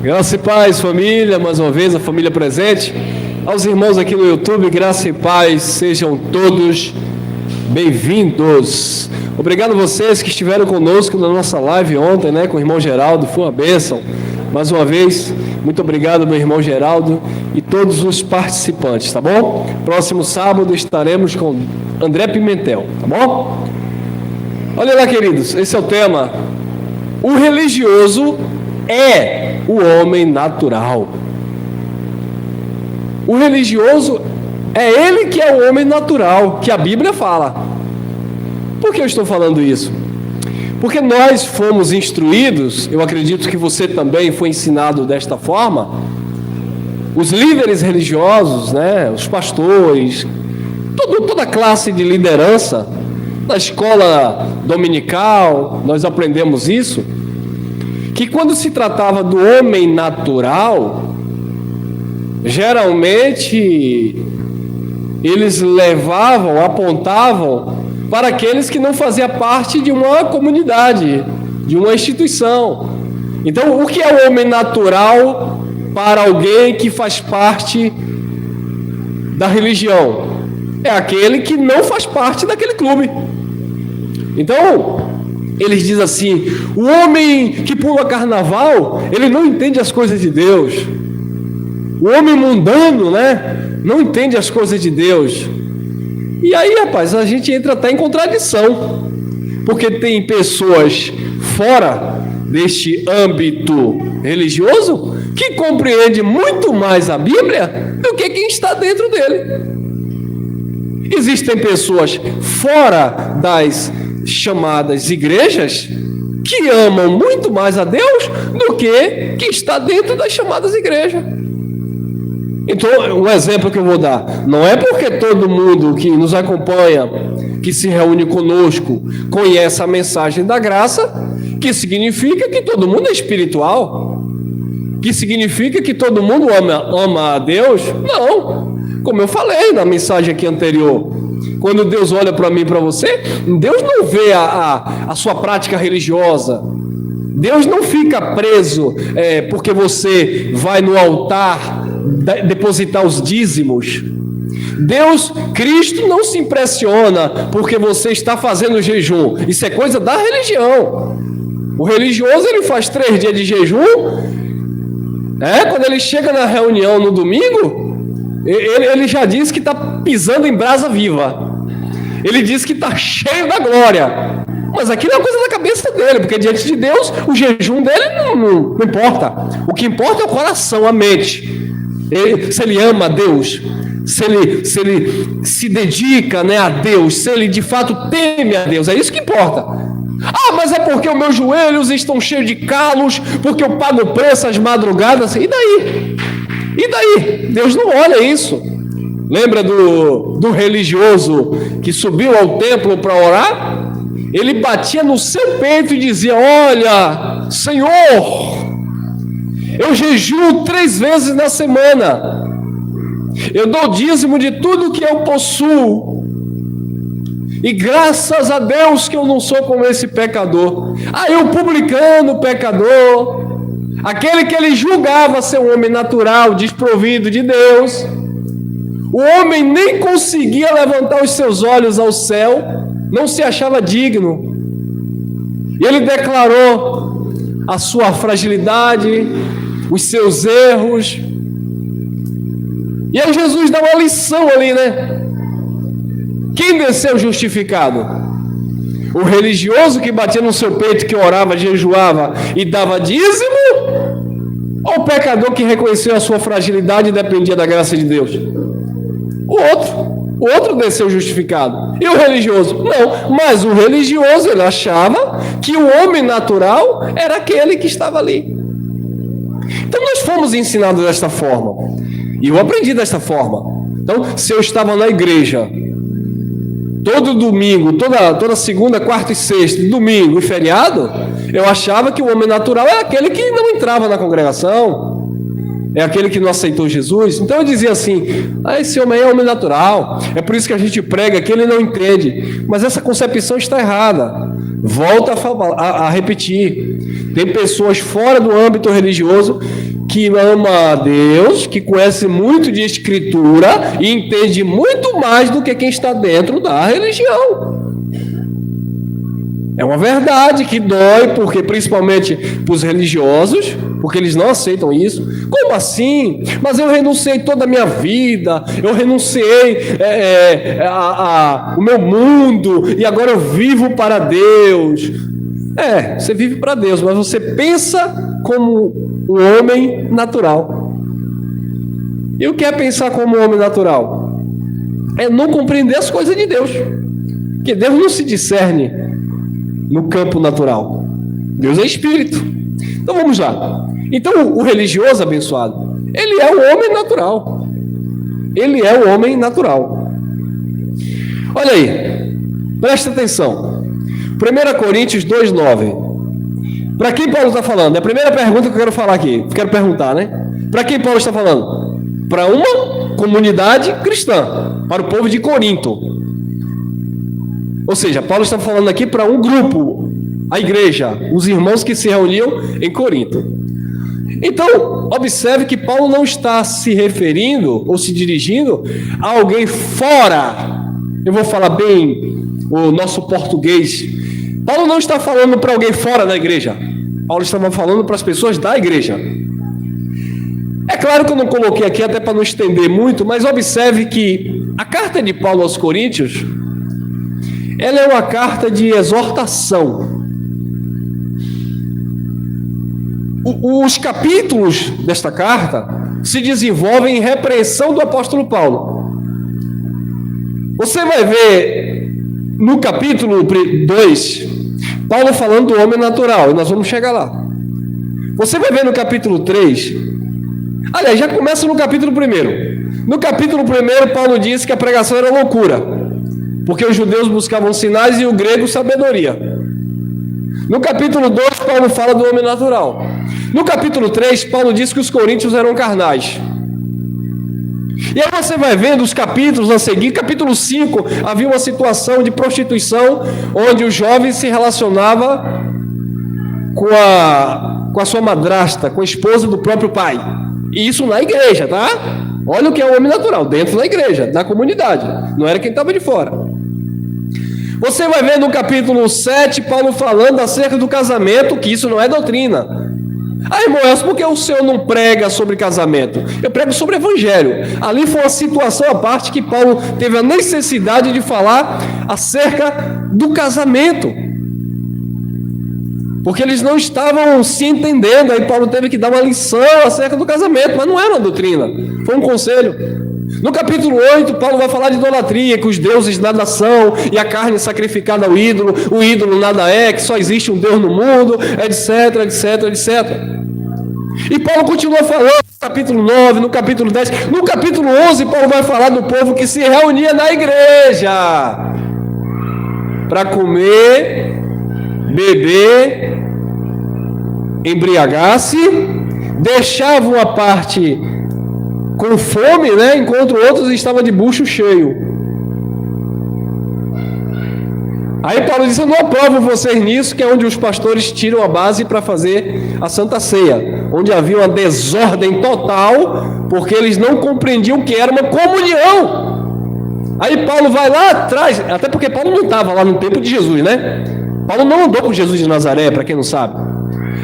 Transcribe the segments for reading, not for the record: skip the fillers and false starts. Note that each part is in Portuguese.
Graça e paz, família, mais uma vez a família presente. Aos irmãos aqui no YouTube, graça e paz, sejam todos bem-vindos. Obrigado a vocês que estiveram conosco na nossa live ontem, com o irmão Geraldo, foi uma bênção. Mais uma vez, muito obrigado, meu irmão Geraldo e todos os participantes, tá bom? Próximo sábado estaremos com André Pimentel, tá bom? Olha lá, queridos, esse é o tema. O religioso é o homem natural. O religioso é ele que é o homem natural, que a Bíblia fala. Por que eu estou falando isso? Porque nós fomos instruídos, eu acredito que você também foi ensinado desta forma, os líderes religiosos, os pastores, toda classe de liderança, na escola dominical, nós aprendemos isso, que quando se tratava do homem natural, geralmente eles apontavam para aqueles que não faziam parte de uma comunidade, de uma instituição. Então, o que é o homem natural para alguém que faz parte da religião? É aquele que não faz parte daquele clube. Então, eles dizem assim: o homem que pula carnaval, ele não entende as coisas de Deus. O homem mundano, não entende as coisas de Deus. E aí, rapaz, a gente entra até em contradição, porque tem pessoas fora deste âmbito religioso que compreende muito mais a Bíblia do que quem está dentro dele. Existem pessoas fora das chamadas igrejas que amam muito mais a Deus do que quem está dentro das chamadas igrejas. Então, um exemplo que eu vou dar, não é porque todo mundo que nos acompanha, que se reúne conosco, conhece a mensagem da graça, que significa que todo mundo é espiritual, que significa que todo mundo ama a Deus. Não, como eu falei na mensagem aqui anterior, quando Deus olha para mim e para você, Deus não vê a sua prática religiosa. Deus não fica preso porque você vai no altar depositar os dízimos. Cristo não se impressiona porque você está fazendo jejum. Isso é coisa da religião. O religioso, ele faz 3 dias de jejum. Quando ele chega na reunião no domingo, ele já diz que está pisando em brasa viva. Ele diz que está cheio da glória. Mas aquilo é uma coisa da cabeça dele, porque diante de Deus, o jejum dele não importa. O que importa é o coração, a mente. Se ele ama a Deus, se ele se dedica a Deus, se ele de fato teme a Deus, é isso que importa. Mas é porque os meus joelhos estão cheios de calos, porque eu pago o preço às madrugadas. E daí? E daí? Deus não olha isso. Lembra do religioso que subiu ao templo para orar? Ele batia no seu peito e dizia: olha, Senhor, eu jejuo 3 vezes na semana, eu dou dízimo de tudo que eu possuo, e graças a Deus que eu não sou como esse pecador. Aí o publicano, pecador, aquele que ele julgava ser um homem natural, desprovido de Deus, o homem nem conseguia levantar os seus olhos ao céu, não se achava digno. E ele declarou a sua fragilidade, os seus erros. E aí Jesus dá uma lição ali, Quem desceu justificado? O religioso que batia no seu peito, que orava, jejuava e dava dízimo? Ou o pecador que reconheceu a sua fragilidade e dependia da graça de Deus? O outro desceu justificado. E o religioso? Não, mas o religioso, ele achava que o homem natural era aquele que estava ali. Então nós fomos ensinados desta forma, e eu aprendi desta forma. Então, se eu estava na igreja todo domingo, toda segunda, quarta e sexta, domingo e feriado, eu achava que o homem natural é aquele que não entrava na congregação, é aquele que não aceitou Jesus. Então eu dizia assim: esse homem é homem natural, é por isso que a gente prega que ele não entende. Mas essa concepção está errada. Volta a repetir. Tem pessoas fora do âmbito religioso que ama a Deus, que conhece muito de escritura e entende muito mais do que quem está dentro da religião. É uma verdade que dói, porque principalmente para os religiosos, porque eles não aceitam isso. Como assim? Mas eu renunciei toda a minha vida, eu renunciei o meu mundo e agora eu vivo para Deus. Você vive para Deus, mas você pensa como um homem natural. E o que é pensar como um homem natural? É não compreender as coisas de Deus, porque Deus não se discerne no campo natural. Deus é espírito. Então vamos lá. Então o religioso abençoado, ele é o homem natural. Ele é o homem natural. Olha aí, presta atenção. 1 Coríntios 2,9. Para quem Paulo está falando? É a primeira pergunta que eu quero falar aqui. Quero perguntar, né? Para quem Paulo está falando? Para uma comunidade cristã, para o povo de Corinto. Ou seja, Paulo está falando aqui para um grupo, a igreja, os irmãos que se reuniam em Corinto. Então, observe que Paulo não está se referindo ou se dirigindo a alguém fora. Eu vou falar bem o nosso português. Paulo não está falando para alguém fora da igreja. Paulo estava falando para as pessoas da igreja. É claro que eu não coloquei aqui até para não estender muito, mas observe que a carta de Paulo aos Coríntios, ela é uma carta de exortação. Os capítulos desta carta se desenvolvem em repreensão do apóstolo Paulo. Você vai ver no capítulo 2, Paulo falando do homem natural, e nós vamos chegar lá. Você vai ver no capítulo 3, aliás, já começa no capítulo 1. No capítulo 1, Paulo disse que a pregação era loucura, porque os judeus buscavam sinais e o grego sabedoria. No capítulo 2, Paulo fala do homem natural. No capítulo 3, Paulo diz que os coríntios eram carnais. E aí você vai vendo os capítulos a seguir. Capítulo 5, havia uma situação de prostituição, onde o jovem se relacionava com a sua madrasta, com a esposa do próprio pai. E isso na igreja, tá? Olha o que é o homem natural, dentro da igreja, da comunidade. Não era quem estava de fora. Você vai ver no capítulo 7, Paulo falando acerca do casamento, que isso não é doutrina. Irmão, por que o Senhor não prega sobre casamento? Eu prego sobre evangelho. Ali foi uma situação à parte que Paulo teve a necessidade de falar acerca do casamento, porque eles não estavam se entendendo. Aí Paulo teve que dar uma lição acerca do casamento, mas não era uma doutrina, foi um conselho. No capítulo 8, Paulo vai falar de idolatria, que os deuses nada são, e a carne sacrificada ao ídolo, o ídolo nada é, que só existe um Deus no mundo, etc, etc, etc. E Paulo continua falando no capítulo 9, no capítulo 10, no capítulo 11, Paulo vai falar do povo que se reunia na igreja para comer, beber, embriagar-se, deixavam a parte com fome, né? Enquanto outros estavam de bucho cheio. Aí Paulo disse: eu não aprovo vocês nisso, que é onde os pastores tiram a base para fazer a Santa Ceia, onde havia uma desordem total, porque eles não compreendiam o que era uma comunhão. Aí Paulo vai lá atrás, até porque Paulo não estava lá no tempo de Jesus, né? Paulo não andou com Jesus de Nazaré, para quem não sabe.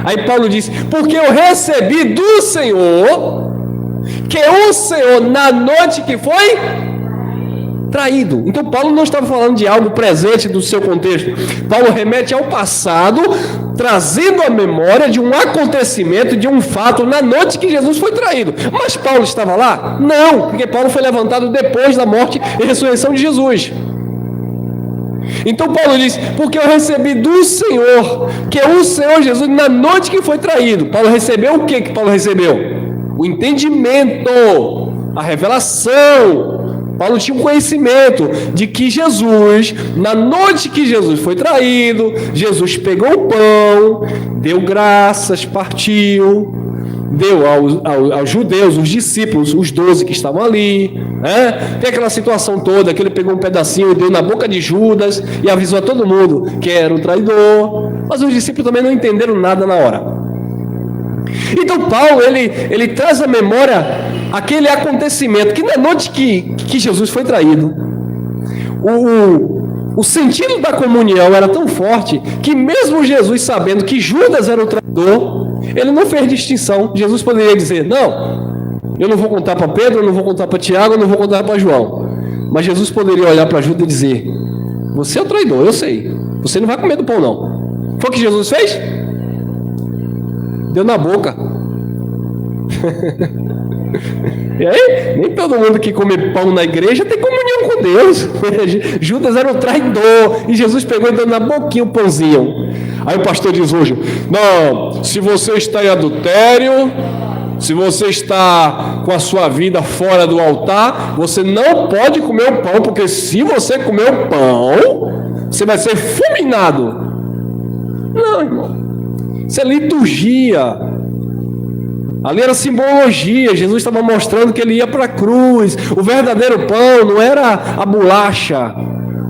Aí Paulo disse: porque eu recebi do Senhor, que o Senhor, na noite que foi traído. Então Paulo não estava falando de algo presente do seu contexto. Paulo remete ao passado, trazendo a memória de um acontecimento, de um fato, na noite que Jesus foi traído. Mas Paulo estava lá? Não, porque Paulo foi levantado depois da morte e ressurreição de Jesus. Então Paulo diz: porque eu recebi do Senhor, que o Senhor Jesus, na noite que foi traído. Paulo recebeu o que Paulo recebeu? O entendimento, a revelação. Paulo tinha um conhecimento de que Jesus, na noite que Jesus foi traído, Jesus pegou o pão, deu graças, partiu, deu aos judeus, os discípulos, os 12 que estavam ali, né? Tem aquela situação toda, que ele pegou um pedacinho e deu na boca de Judas e avisou a todo mundo que era o traidor. Mas os discípulos também não entenderam nada na hora. Então Paulo, ele traz à memória aquele acontecimento, que na noite que Jesus foi traído, o sentido da comunhão era tão forte, que mesmo Jesus sabendo que Judas era o traidor, ele não fez distinção. Jesus poderia dizer, não, eu não vou contar para Pedro, eu não vou contar para Tiago, eu não vou contar para João. Mas Jesus poderia olhar para Judas e dizer, você é o traidor, eu sei, você não vai comer do pão não. Foi o que Jesus fez? Deu na boca. E aí, nem todo mundo que come pão na igreja tem comunhão com Deus. Judas era o traidor e Jesus pegou e deu na boquinha o pãozinho. Aí o pastor diz hoje, não, se você está em adultério, se você está com a sua vida fora do altar, você não pode comer o pão, porque se você comer o pão, você vai ser fulminado. Não, irmão, isso é liturgia. Ali era simbologia. Jesus estava mostrando que ele ia para a cruz. O verdadeiro pão não era a bolacha,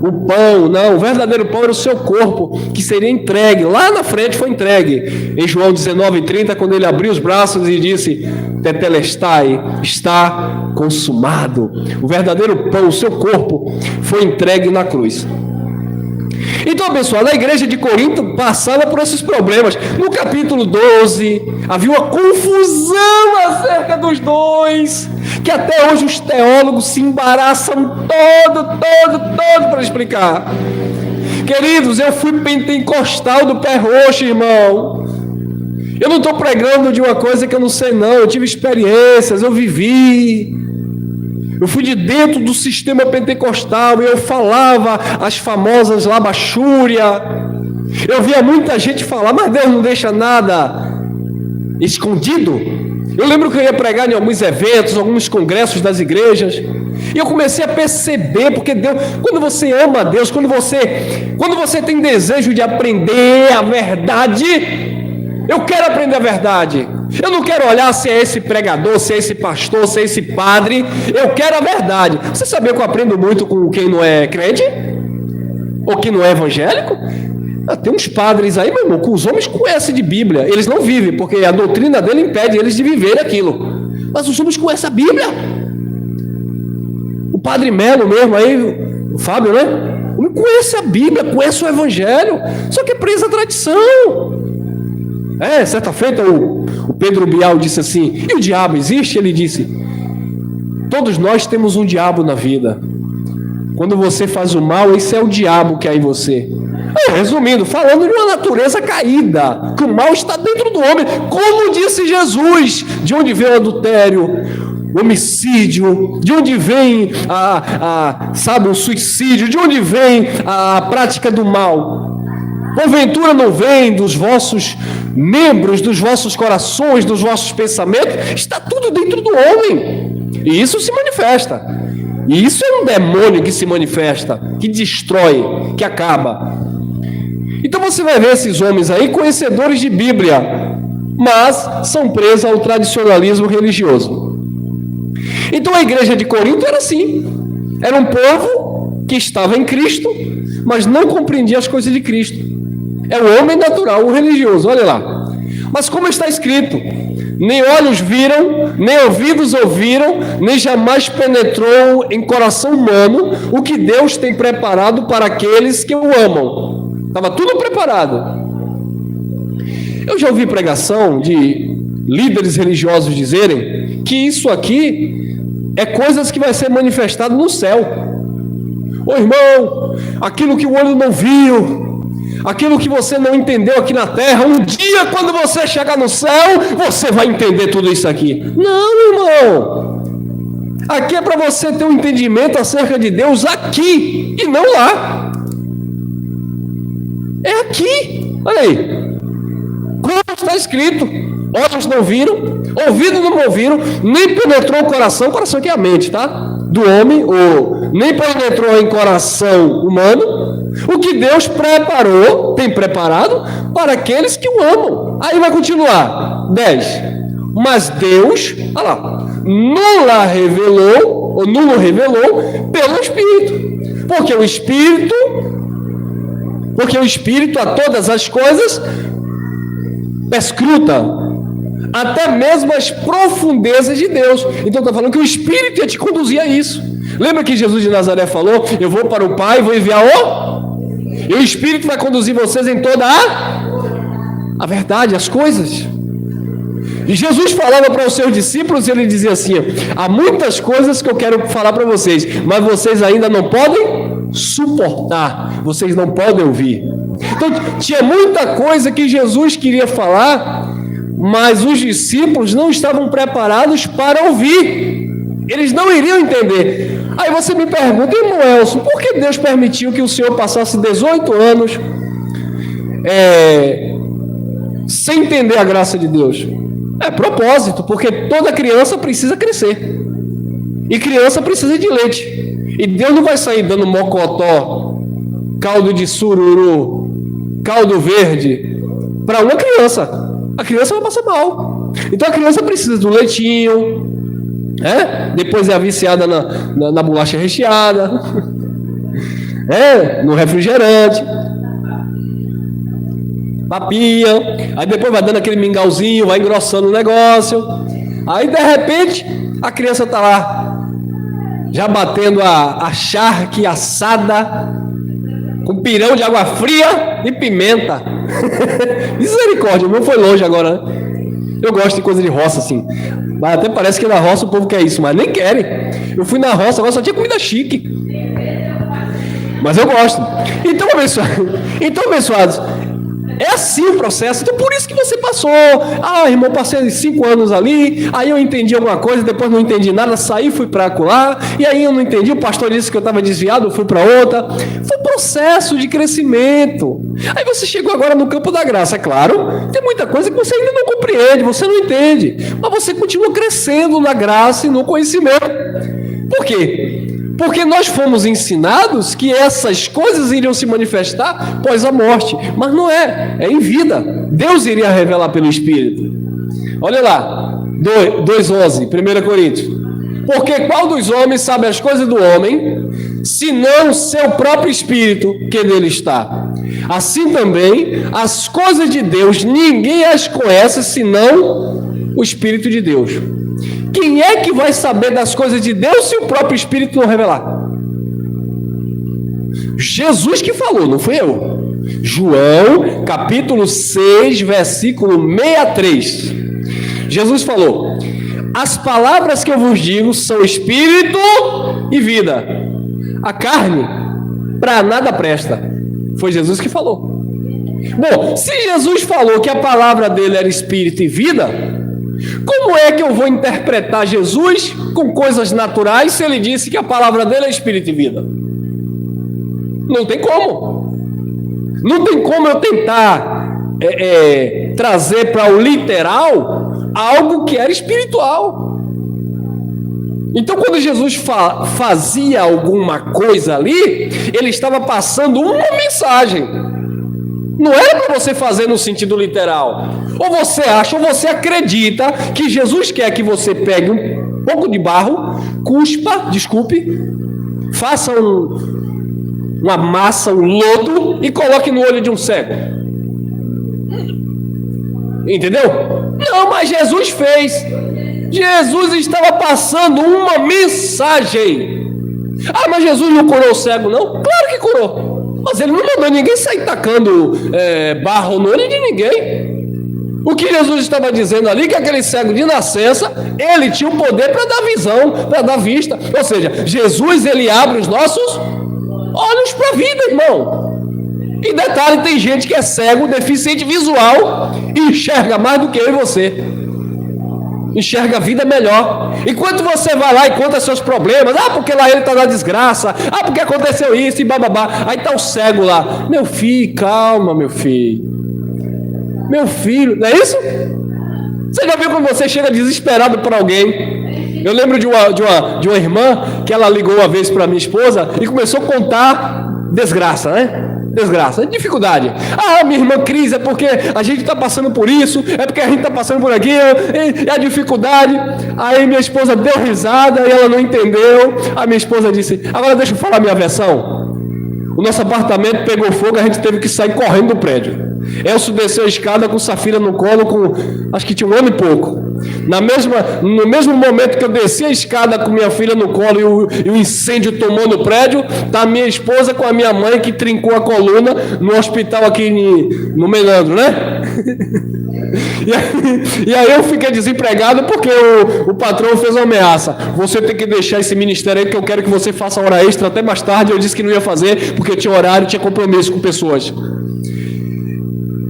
o pão, não. O verdadeiro pão era o seu corpo, que seria entregue. Lá na frente foi entregue. Em João 19:30, quando ele abriu os braços e disse, tetelestai, está consumado. O verdadeiro pão, o seu corpo, foi entregue na cruz. Então, abençoado, a igreja de Corinto passava por esses problemas. No capítulo 12, havia uma confusão acerca dos dois, que até hoje os teólogos se embaraçam todo para explicar. Queridos, eu fui pentecostal do pé roxo, irmão. Eu não estou pregando de uma coisa que eu não sei não, eu tive experiências, eu vivi. Eu fui de dentro do sistema pentecostal e eu falava as famosas labachúria. Eu via muita gente falar, mas Deus não deixa nada escondido. Eu lembro que eu ia pregar em alguns eventos, alguns congressos das igrejas, e eu comecei a perceber, porque Deus, quando você ama a Deus, quando você tem desejo de aprender a verdade, eu quero aprender a verdade. Eu não quero olhar se é esse pregador, se é esse pastor, se é esse padre. Eu quero a verdade. Você sabia que eu aprendo muito com quem não é crente? Ou que não é evangélico? Tem uns padres aí, meu irmão, que os homens conhecem de Bíblia. Eles não vivem, porque a doutrina dele impede eles de viver aquilo. Mas os homens conhecem a Bíblia. O padre Melo mesmo aí, o Fábio, né? Ele conhece a Bíblia, conhece o Evangelho. Só que é preso à tradição. Certa feita o Pedro Bial disse assim, e o diabo existe? Ele disse, todos nós temos um diabo na vida. Quando você faz o mal, esse é o diabo que há em você. Resumindo, falando de uma natureza caída, que o mal está dentro do homem, como disse Jesus, de onde vem o adultério, o homicídio, de onde vem o suicídio, de onde vem a prática do mal. Porventura não vem dos vossos membros, dos vossos corações, dos vossos pensamentos? Está tudo dentro do homem. E isso se manifesta. E isso é um demônio que se manifesta, que destrói, que acaba. Então você vai ver esses homens aí, conhecedores de Bíblia, mas são presos ao tradicionalismo religioso. Então a igreja de Corinto era assim. Era um povo que estava em Cristo, mas não compreendia as coisas de Cristo. É o homem natural, o religioso, olha lá. Mas como está escrito, nem olhos viram, nem ouvidos ouviram, nem jamais penetrou em coração humano o que Deus tem preparado para aqueles que o amam. Estava tudo preparado. Eu já ouvi pregação de líderes religiosos dizerem que isso aqui é coisas que vai ser manifestado no céu. Ô irmão, aquilo que o olho não viu, aquilo que você não entendeu aqui na terra, um dia quando você chegar no céu, você vai entender tudo isso aqui. Não, irmão. Aqui é para você ter um entendimento acerca de Deus aqui e não lá. É aqui. Olha aí. Como está escrito, olhos não viram, ouvidos não ouviram, nem penetrou o coração que é a mente, tá? Do homem, ou nem penetrou em coração humano, o que Deus preparou, tem preparado, para aqueles que o amam. Aí vai continuar, 10. Mas Deus, olha lá, nulo revelou pelo Espírito. Porque o Espírito Porque o Espírito a todas as coisas perscruta, até mesmo as profundezas de Deus. Então está falando que o Espírito ia te conduzir a isso. Lembra que Jesus de Nazaré falou: eu vou para o Pai, vou enviar e o Espírito vai conduzir vocês em toda a verdade, as coisas. E Jesus falava para os seus discípulos e ele dizia assim: há muitas coisas que eu quero falar para vocês, mas vocês ainda não podem suportar, vocês não podem ouvir. Então tinha muita coisa que Jesus queria falar, mas os discípulos não estavam preparados para ouvir. Eles não iriam entender. Aí você me pergunta: irmão Elson, por que Deus permitiu que o senhor passasse 18 anos sem entender a graça de Deus? É propósito, porque toda criança precisa crescer. E criança precisa de leite. E Deus não vai sair dando mocotó, caldo de sururu, caldo verde para uma criança. A criança vai passar mal. Então a criança precisa do leitinho, depois é viciada na bolacha recheada, no refrigerante, papinha, aí depois vai dando aquele mingauzinho, vai engrossando o negócio, aí de repente a criança está lá, já batendo a charque assada, com pirão de água fria e pimenta. Misericórdia, o meu foi longe agora, né? Eu gosto de coisa de roça assim, mas até parece que na roça o povo quer isso, mas nem querem. Eu fui na roça, agora só tinha comida chique, mas eu gosto. Então, abençoados, é assim o processo. Então por isso que você passou. Irmão, passei 5 anos ali, aí eu entendi alguma coisa, depois não entendi nada, saí, fui para acolá, e aí eu não entendi, o pastor disse que eu estava desviado, eu fui para outra. Foi um processo de crescimento. Aí você chegou agora no campo da graça. É claro, tem muita coisa que você ainda não compreende, você não entende, mas você continua crescendo na graça e no conhecimento. Por quê? Porque nós fomos ensinados que essas coisas iriam se manifestar após a morte, mas não é em vida. Deus iria revelar pelo Espírito. Olha lá, 2:11, 1 Coríntios. Porque qual dos homens sabe as coisas do homem, senão o seu próprio Espírito que nele está? Assim também, as coisas de Deus, ninguém as conhece, senão o Espírito de Deus. Quem é que vai saber das coisas de Deus se o próprio Espírito não revelar? Jesus que falou, não fui eu. João, capítulo 6, versículo 63. Jesus falou: as palavras que eu vos digo são espírito e vida. A carne para nada presta. Foi Jesus que falou. Bom, se Jesus falou que a palavra dele era espírito e vida, como é que eu vou interpretar Jesus com coisas naturais se ele disse que a palavra dele é espírito e vida? Não tem como. Não tem como eu tentar trazer para o literal algo que era espiritual. Então, quando Jesus fazia alguma coisa ali, ele estava passando uma mensagem. Não era para você fazer no sentido literal. Ou você acha, ou você acredita que Jesus quer que você pegue um pouco de barro, faça uma massa, um lodo e coloque no olho de um cego. Entendeu? Não, mas Jesus fez. Jesus estava passando uma mensagem. Mas Jesus não curou o cego, não? Claro que curou. Mas ele não mandou ninguém sair tacando barro no olho de ninguém. O que Jesus estava dizendo ali, que aquele cego de nascença, ele tinha o poder para dar visão, para dar vista. Ou seja, Jesus, ele abre os nossos olhos para a vida, irmão. E detalhe, tem gente que é cego, deficiente visual, e enxerga mais do que eu e você. Enxerga a vida melhor. Enquanto você vai lá e conta seus problemas, porque lá ele está na desgraça, porque aconteceu isso e bababá, aí está o cego lá. Meu filho, calma, meu filho. Meu filho, não é isso? Você já viu quando você chega desesperado por alguém? Eu lembro de uma irmã que ela ligou uma vez para minha esposa e começou a contar desgraça, né? Desgraça, dificuldade. Minha irmã Cris, é porque a gente está passando por isso, é porque a gente está passando por aquilo, é a dificuldade. Aí minha esposa deu risada e ela não entendeu. A minha esposa disse: agora deixa eu falar minha versão. o nosso apartamento pegou fogo, a gente teve que sair correndo do prédio. Elcio desceu a escada com Safira no colo, acho que tinha 1 ano e pouco. No mesmo momento que eu desci a escada com minha filha no colo e o incêndio tomou no prédio, tá a minha esposa com a minha mãe que trincou a coluna no hospital aqui no Melandro, né? E aí eu fiquei desempregado porque o patrão fez uma ameaça: você tem que deixar esse ministério aí que eu quero que você faça hora extra até mais tarde. Eu disse que não ia fazer porque tinha horário, tinha compromisso com pessoas.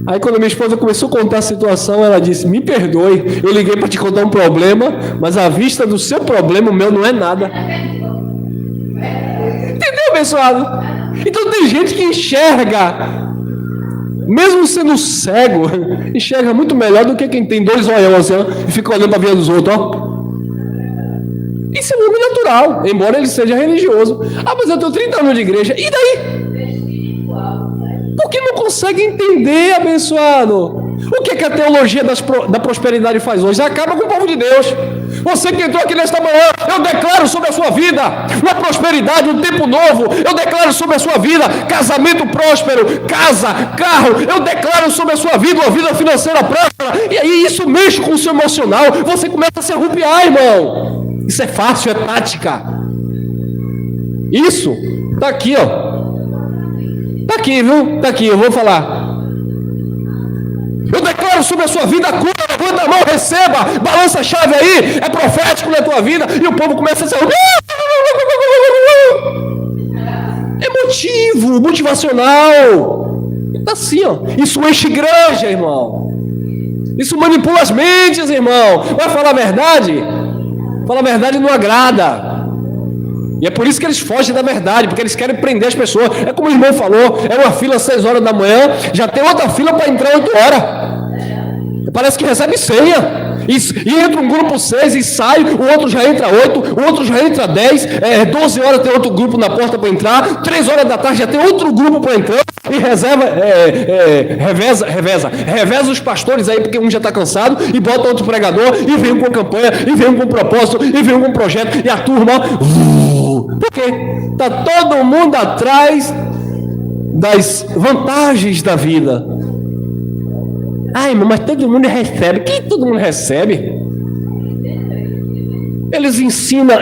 Aí quando minha esposa começou a contar a situação, ela disse: me perdoe, eu liguei para te contar um problema, mas à vista do seu problema, o meu não é nada. Entendeu, abençoado? Então tem gente que enxerga, mesmo sendo cego, enxerga muito melhor do que quem tem 2 olhos assim, e fica olhando para a vida dos outros, ó. Isso é um homem natural, embora ele seja religioso. Ah, mas eu tenho 30 anos de igreja, e daí? Por que não consegue entender, abençoado? O que a teologia da prosperidade faz hoje? Acaba com o povo de Deus. Você que entrou aqui nesta manhã, eu declaro sobre a sua vida uma prosperidade, um tempo novo. Eu declaro sobre a sua vida casamento próspero, casa, carro. Eu declaro sobre a sua vida uma vida financeira próspera. E aí isso mexe com o seu emocional. Você começa a se arrupiar, irmão. Isso é fácil, é tática. Isso está aqui, ó. Está aqui, viu? Está aqui, eu vou falar. Eu declaro sobre a sua vida a cura, levanta a mão, receba, balança a chave aí, é profético na tua vida, e o povo começa a ser emotivo, motivacional. Está assim, ó. Isso enche igreja, irmão. Isso manipula as mentes, irmão. Vai falar a verdade? Falar a verdade não agrada. E é por isso que eles fogem da verdade, porque eles querem prender as pessoas. É como o irmão falou, é uma fila às 6 horas da manhã, já tem outra fila para entrar 8 horas. Parece que recebe senha. E entra um grupo 6 e sai, o outro já entra 8, o outro já entra 10, 12 horas tem outro grupo na porta para entrar, 3 horas da tarde já tem outro grupo para entrar, e reveza os pastores aí, porque um já está cansado, e bota outro pregador, e vem com campanha, e vem com propósito, e vem com projeto, e a turma... Por quê? Está todo mundo atrás das vantagens da vida. Ai, mas todo mundo recebe. Quem todo mundo recebe? Eles ensinam,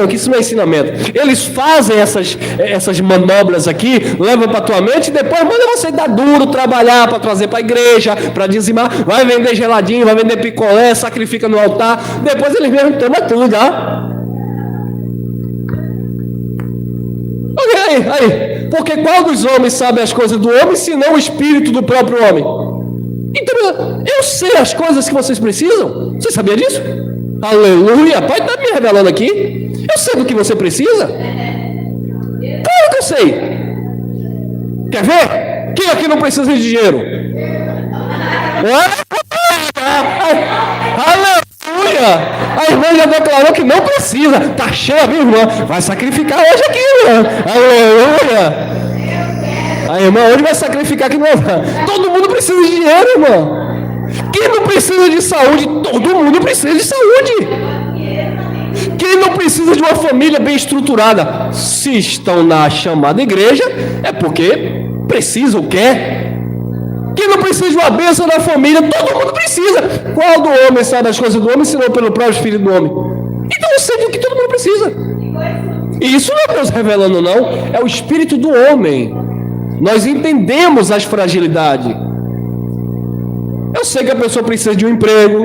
que isso não é ensinamento. Eles fazem essas manobras aqui, levam para a tua mente e depois manda você dar duro, trabalhar para trazer para a igreja, para dizimar, vai vender geladinho, vai vender picolé, sacrifica no altar, depois eles mesmos tomam tudo, ó. Aí, porque qual dos homens sabe as coisas do homem, senão o espírito do próprio homem? Então, eu sei as coisas que vocês precisam. Você sabia disso? Aleluia, pai está me revelando aqui. Eu sei do que você precisa. Claro que eu sei. Quer ver? Quem aqui não precisa de dinheiro? Aleluia. A irmã já declarou que não precisa. Está cheia, viu, irmã? Vai sacrificar hoje aqui, irmã. Aleluia. A irmã hoje vai sacrificar que não. Todo mundo precisa de dinheiro, irmão. Quem não precisa de saúde? Todo mundo precisa de saúde. Quem não precisa de uma família bem estruturada? Se estão na chamada igreja, é porque precisa ou quer. Quem não precisa de uma bênção na família? Todo mundo precisa. Qual do homem sabe as coisas do homem, senão pelo próprio filho do homem? Então eu sei do que todo mundo precisa. E isso não é Deus revelando, não. É o espírito do homem. Nós entendemos as fragilidades. Eu sei que a pessoa precisa de um emprego.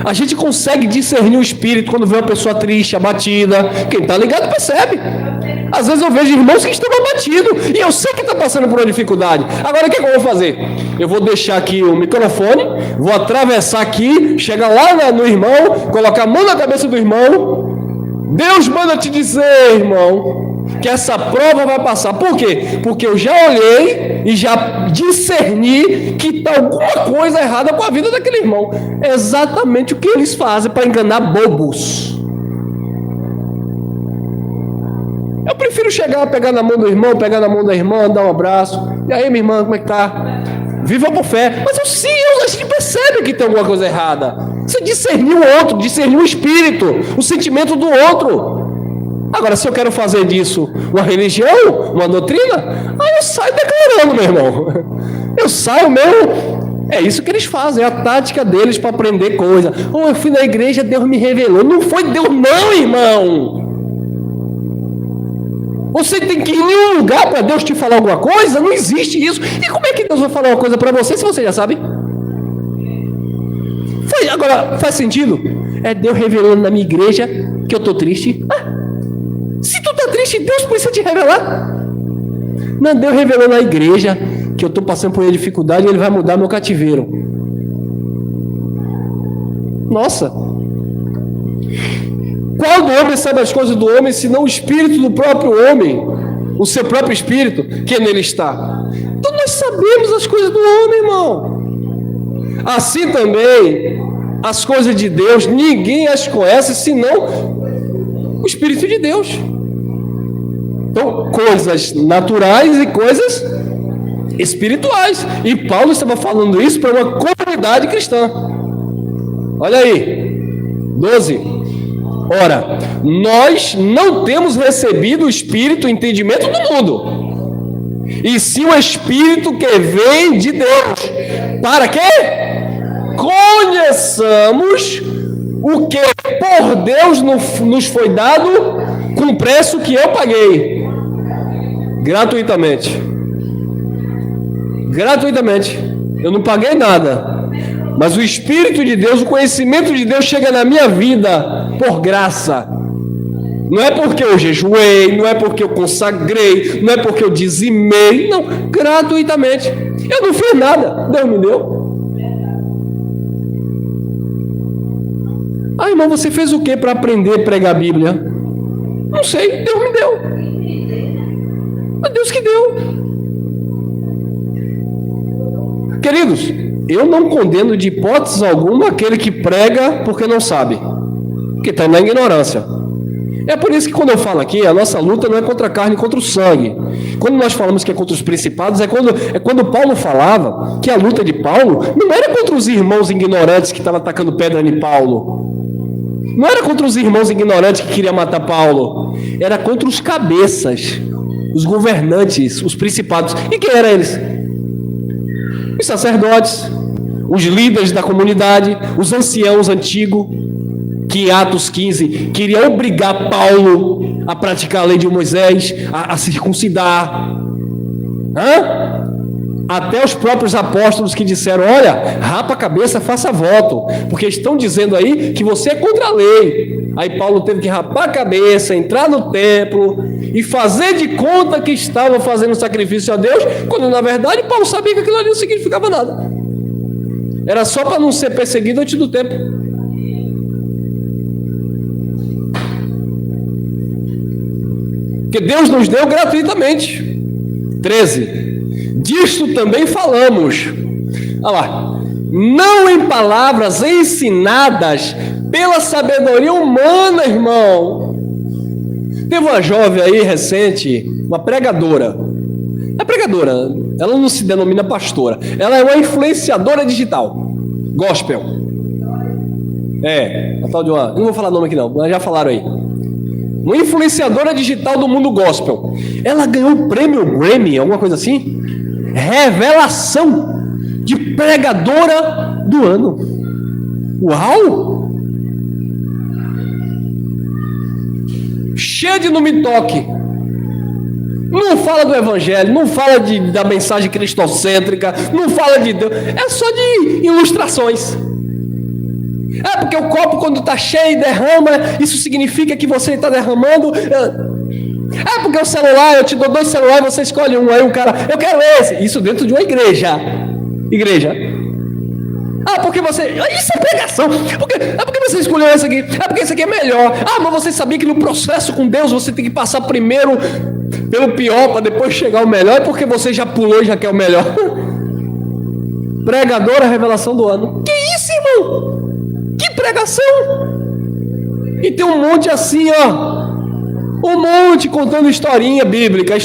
A gente consegue discernir o espírito quando vê uma pessoa triste, abatida. Quem está ligado percebe. Às vezes eu vejo irmãos que estão abatidos e eu sei que está passando por uma dificuldade. Agora o que eu vou fazer? Eu vou deixar aqui o microfone, vou atravessar aqui, chegar lá no irmão, colocar a mão na cabeça do irmão. Deus manda te dizer, irmão, que essa prova vai passar. Por quê? Porque eu já olhei e já discerni que está alguma coisa errada com a vida daquele irmão. É exatamente o que eles fazem para enganar bobos. Eu prefiro chegar, pegar na mão do irmão, pegar na mão da irmã, dar um abraço. E aí, minha irmã, como é que tá? Viva por fé. Mas a gente percebe que tem alguma coisa errada. Você discernir o outro, discernir o espírito, o sentimento do outro. Agora, se eu quero fazer disso uma religião, uma doutrina, aí eu saio declarando, meu irmão. Eu saio mesmo. É isso que eles fazem, é a tática deles para aprender coisa. Oh, eu fui na igreja, Deus me revelou. Não foi Deus não, irmão. Você tem que ir em um lugar para Deus te falar alguma coisa? Não existe isso. E como é que Deus vai falar uma coisa para você se você já sabe? Agora, faz sentido? É Deus revelando na minha igreja que eu estou triste? Se tu está triste, Deus precisa te revelar. Não, Deus revelou na igreja que eu estou passando por uma dificuldade e Ele vai mudar meu cativeiro. Nossa! Qual do homem sabe as coisas do homem, senão o espírito do próprio homem? O seu próprio espírito que nele está. Então nós sabemos as coisas do homem, irmão. Assim também, as coisas de Deus, ninguém as conhece, senão o Espírito de Deus. Então, coisas naturais e coisas espirituais. E Paulo estava falando isso para uma comunidade cristã. Olha aí, 12. Ora, nós não temos recebido o Espírito, o entendimento do mundo, e sim o Espírito que vem de Deus. Para quê? Conheçamos o que por Deus nos foi dado com o preço que eu paguei. Gratuitamente. Gratuitamente. Eu não paguei nada. Mas o Espírito de Deus, o conhecimento de Deus chega na minha vida por graça. Não é porque eu jejuei, não é porque eu consagrei, não é porque eu dizimei. Não, gratuitamente. Eu não fiz nada, Deus me deu. Irmão, você fez o que para aprender a pregar a Bíblia? Não sei, Deus me deu. É Deus que deu. Queridos, eu não condeno de hipótese alguma aquele que prega porque não sabe, que está na ignorância. É por isso que quando eu falo aqui, a nossa luta não é contra a carne, contra o sangue. Quando nós falamos que é contra os principados, é quando Paulo falava que a luta de Paulo não era contra os irmãos ignorantes que estavam atacando pedra em Paulo. Não era contra os irmãos ignorantes que queriam matar Paulo. Era contra os cabeças, os governantes, os principados. E quem eram eles? Os sacerdotes, os líderes da comunidade, os anciãos antigos, que em Atos 15 queriam obrigar Paulo a praticar a lei de Moisés, a circuncidar. Até os próprios apóstolos que disseram: olha, rapa a cabeça, faça voto, porque estão dizendo aí que você é contra a lei. Aí Paulo teve que rapar a cabeça, entrar no templo e fazer de conta que estava fazendo sacrifício a Deus, quando na verdade Paulo sabia que aquilo ali não significava nada. Era só para não ser perseguido antes do tempo. Que Deus nos deu gratuitamente. 13. Disto também falamos. Olha lá. Não em palavras ensinadas pela sabedoria humana, irmão. Teve uma jovem aí recente, uma pregadora. É pregadora, ela não se denomina pastora. Ela é uma influenciadora digital. Gospel. A tal de uma... Não vou falar nome aqui não, mas já falaram aí. Uma influenciadora digital do mundo gospel. Ela ganhou o prêmio Grammy, alguma coisa assim. Revelação de pregadora do ano. Uau! Cheia de não me toque. Não fala do evangelho, não fala da mensagem cristocêntrica, não fala de Deus. É só de ilustrações. É porque o copo quando está cheio derrama, isso significa que você está derramando. É porque o celular, eu te dou 2 celulares, você escolhe um, aí o cara, eu quero esse. Isso dentro de uma igreja. Porque você, isso é pregação. É porque você escolheu esse aqui. É porque esse aqui é melhor. Mas você sabia que no processo com Deus você tem que passar primeiro pelo pior para depois chegar ao melhor. É porque você já pulou e já quer o melhor. Pregadora, revelação do ano. Que isso, irmão? Que pregação! E tem um monte assim, um monte contando historinha bíblica.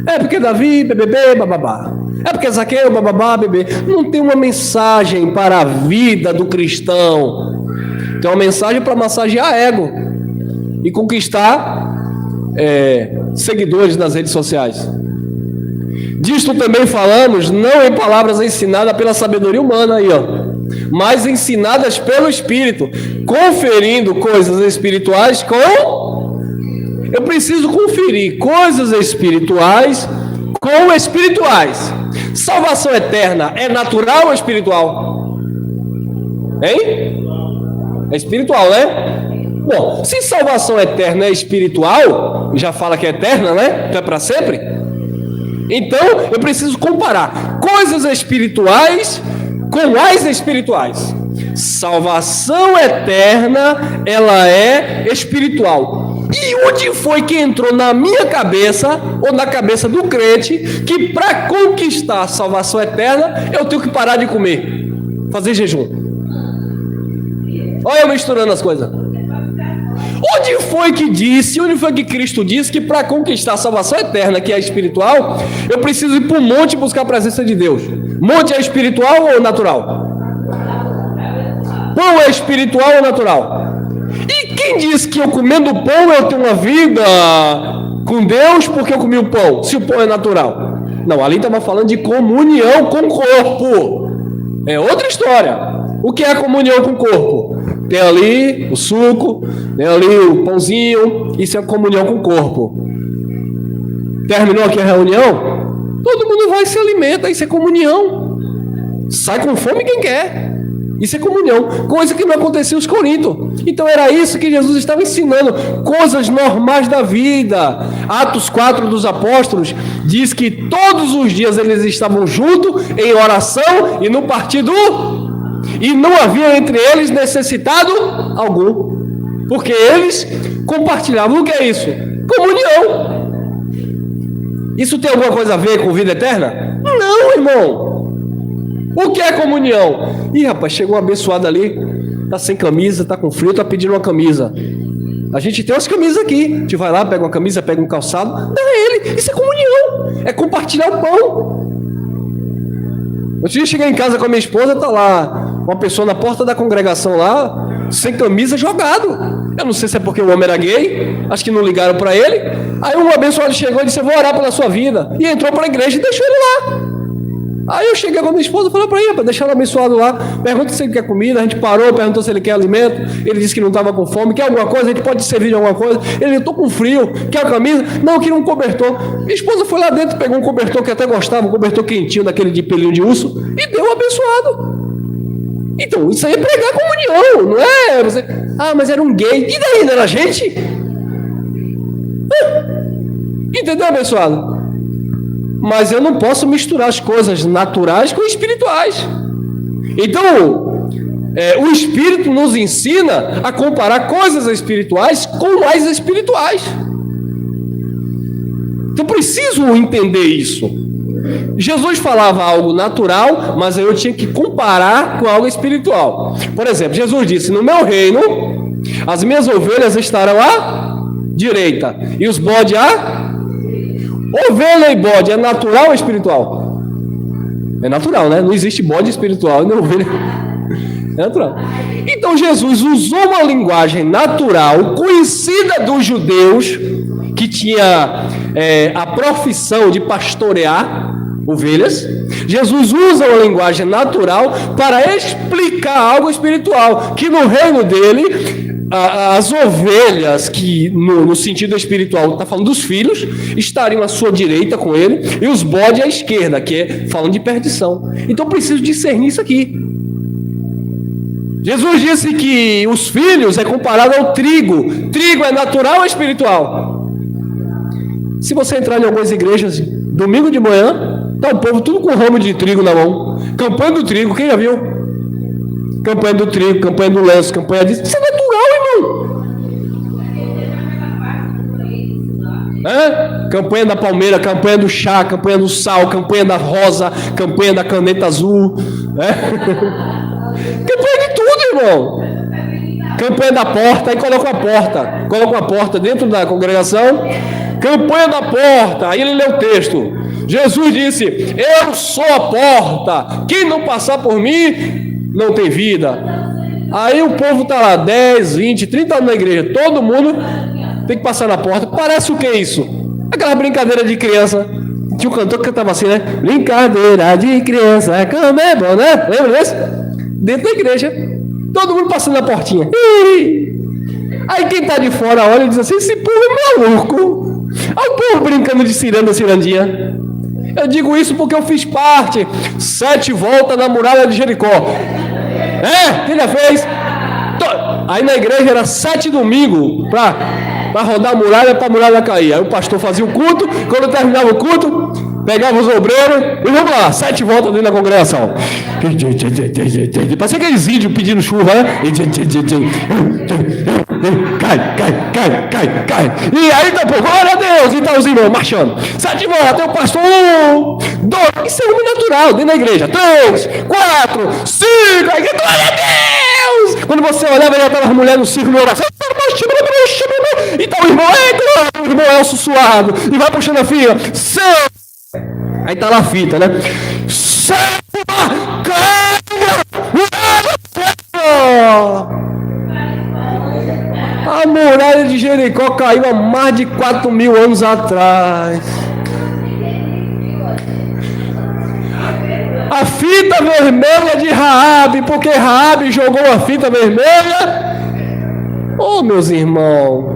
É porque Davi, bebê, bababá. É porque Zaqueu, bababá, bebê. Não tem uma mensagem para a vida do cristão. Tem uma mensagem para massagear ego. e conquistar seguidores nas redes sociais. Disto também falamos, não em palavras ensinadas pela sabedoria humana, aí, ó, mas ensinadas pelo Espírito, conferindo coisas espirituais com... Eu preciso conferir coisas espirituais com espirituais. Salvação eterna é natural ou espiritual? Hein? É espiritual, né? Bom, se salvação eterna é espiritual, já fala que é eterna, né? Então é para sempre. Então eu preciso comparar coisas espirituais com as espirituais. Salvação eterna, ela é espiritual. E onde foi que entrou na minha cabeça, ou na cabeça do crente, que para conquistar a salvação eterna, eu tenho que parar de comer, fazer jejum? Olha eu misturando as coisas. Onde foi que Cristo disse que para conquistar a salvação eterna, que é espiritual, eu preciso ir para o monte buscar a presença de Deus? Monte é espiritual ou natural? Pão é espiritual ou natural? E quem disse que eu comendo pão eu tenho uma vida com Deus porque eu comi o pão, se o pão é natural? Não, ali estava falando de comunhão com o corpo. É outra história. O que é a comunhão com o corpo? Tem ali o suco, tem ali o pãozinho, isso é comunhão com o corpo. Terminou aqui a reunião? Todo mundo vai e se alimenta, isso é comunhão. Sai com fome quem quer. Isso é comunhão, coisa que não acontecia nos Coríntios. Então era isso que Jesus estava ensinando, coisas normais da vida. Atos 4 dos apóstolos diz que todos os dias eles estavam juntos em oração e no partido, e não havia entre eles necessitado algum, porque eles compartilhavam. O que é isso? Comunhão. Isso tem alguma coisa a ver com vida eterna? Não, irmão. O que é comunhão? Ih, rapaz, chegou um abençoado ali, tá sem camisa, tá com frio, tá pedindo uma camisa. A gente tem umas camisas aqui. A gente vai lá, pega uma camisa, pega um calçado, dá a ele. Isso é comunhão. É compartilhar o pão. Eu tinha chegar em casa com a minha esposa, tá lá uma pessoa na porta da congregação lá, sem camisa, jogado. Eu não sei se é porque o homem era gay, acho que não ligaram para ele. Aí um abençoado chegou e disse: eu vou orar pela sua vida. E entrou para a igreja e deixou ele lá. Aí eu cheguei com a minha esposa e falei para ele: para deixar ele abençoado lá, pergunta se ele quer comida. A gente parou, perguntou se ele quer alimento. Ele disse que não estava com fome. Quer alguma coisa? A gente pode servir de alguma coisa. Ele: eu estou com frio. Quer a camisa? Não, eu queria um cobertor. Minha esposa foi lá dentro, pegou um cobertor que eu até gostava, um cobertor quentinho, daquele de pelinho de urso, e deu abençoado. Então, isso aí é pregar comunhão, não é? Você... Ah, mas era um gay. E daí, não era gente? Entendeu, abençoado? Mas eu não posso misturar as coisas naturais com espirituais. Então, o Espírito nos ensina a comparar coisas espirituais com as espirituais. Então, preciso entender isso. Jesus falava algo natural, mas eu tinha que comparar com algo espiritual. Por exemplo, Jesus disse: no meu reino, as minhas ovelhas estarão à direita e os bodes à... Ovelha e bode é natural ou espiritual? É natural, né? Não existe bode espiritual, nem ovelha. É natural. Então Jesus usou uma linguagem natural, conhecida dos judeus, que tinha a profissão de pastorear ovelhas. Jesus usa uma linguagem natural para explicar algo espiritual, que no reino dele, as ovelhas, que no sentido espiritual está falando dos filhos, estariam à sua direita com ele, e os bodes à esquerda, que é falando de perdição. Então preciso discernir isso aqui. Jesus disse que os filhos é comparado ao trigo. Trigo é natural ou espiritual? Se você entrar em algumas igrejas domingo de manhã, tá o povo tudo com ramo de trigo na mão. Campanha do trigo, quem já viu? Campanha do trigo, campanha do lenço, campanha disso. Isso é natural, irmão. Campanha da palmeira, campanha do chá, campanha do sal, campanha da rosa, campanha da caneta azul. Campanha de tudo, irmão. Campanha da porta, aí coloca uma porta dentro da congregação. Campanha da porta, aí ele lê o texto. Jesus disse: eu sou a porta, quem não passar por mim não tem vida. Aí o povo está lá 10, 20, 30 anos na igreja, todo mundo tem que passar na porta. Parece o que isso? Aquela brincadeira de criança. Tinha um cantor que cantava assim, né? Brincadeira de criança, como é bom, né? Lembra desse? Dentro da igreja. Todo mundo passando na portinha. Aí quem tá de fora olha e diz assim, esse povo é maluco. Olha o povo brincando de ciranda, cirandinha. Eu digo isso porque eu fiz parte. 7 voltas na muralha de Jericó. Quem já fez? Aí na igreja era 7 domingos para rodar a muralha, para a muralha cair. Aí o pastor fazia o culto, quando terminava o culto, pegava os obreiros e vamos lá, 7 voltas dentro da congregação. Parece aqueles índios pedindo chuva, né? Cai. E aí tá, glória a Deus, e tá os irmãos marchando. 7 voltas, o pastor, 1, 2, isso é muito natural dentro da igreja. 3, 4, 5, aí glória a Deus. Quando você olhava, já estava as mulheres no círculo de oração. Então o irmão é sussurrado e vai puxando a fila. Aí tá lá a fita, né? A muralha de Jericó caiu há mais de 4.000 anos atrás. A fita vermelha de Raabe, porque Raabe jogou a fita vermelha. Oh, meus irmãos,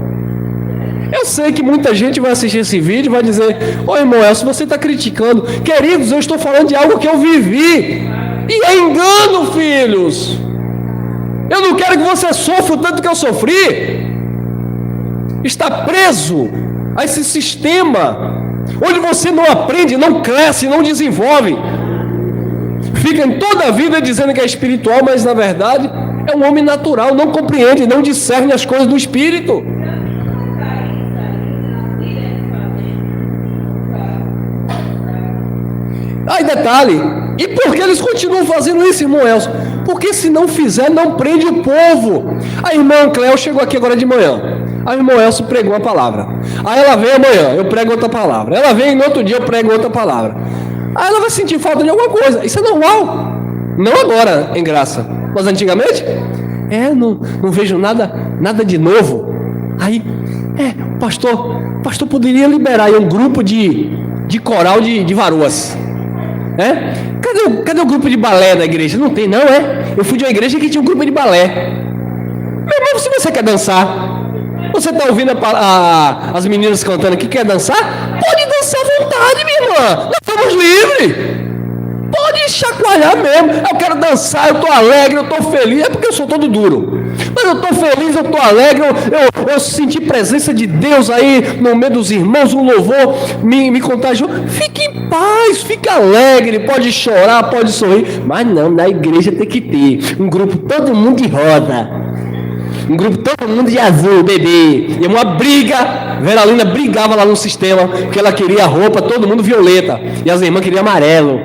eu sei que muita gente vai assistir esse vídeo e vai dizer, irmão Elcio, você está criticando. Queridos, eu estou falando de algo que eu vivi. E é engano, filhos. Eu não quero que você sofra o tanto que eu sofri. Está preso a esse sistema, onde você não aprende, não cresce, não desenvolve. Fica em toda a vida dizendo que é espiritual, mas na verdade é um homem natural, não compreende, não discerne as coisas do espírito. Aí detalhe, e por que eles continuam fazendo isso, irmão Elcio? Porque se não fizer, não prende o povo. A irmã Cléo chegou aqui agora de manhã. A irmã Elcio pregou uma palavra. Aí ela vem amanhã, eu prego outra palavra. Ela vem no outro dia, eu prego outra palavra. Aí ela vai sentir falta de alguma coisa. Isso é normal. Não agora, em graça. Mas antigamente, não vejo nada de novo. Aí, o pastor poderia liberar aí um grupo de coral de varoas. Cadê o grupo de balé da igreja? Não tem, não, Eu fui de uma igreja que tinha um grupo de balé. Meu irmão, se você quer dançar, você está ouvindo as meninas cantando aqui, quer dançar? Pode dançar à vontade, minha irmã. Nós estamos livres. Pode chacoalhar mesmo. Eu quero dançar, eu estou alegre, eu estou feliz. É porque eu sou todo duro. Mas eu estou feliz, eu estou alegre. Eu senti presença de Deus aí no meio dos irmãos. Um louvor me contagiou. Fique em paz, fique alegre. Pode chorar, pode sorrir. Mas não, na igreja tem que ter um grupo, todo mundo de roda. Um grupo, todo mundo de azul, bebê. E uma briga. Veralina brigava lá no sistema, porque ela queria roupa, todo mundo violeta. E as irmãs queriam amarelo.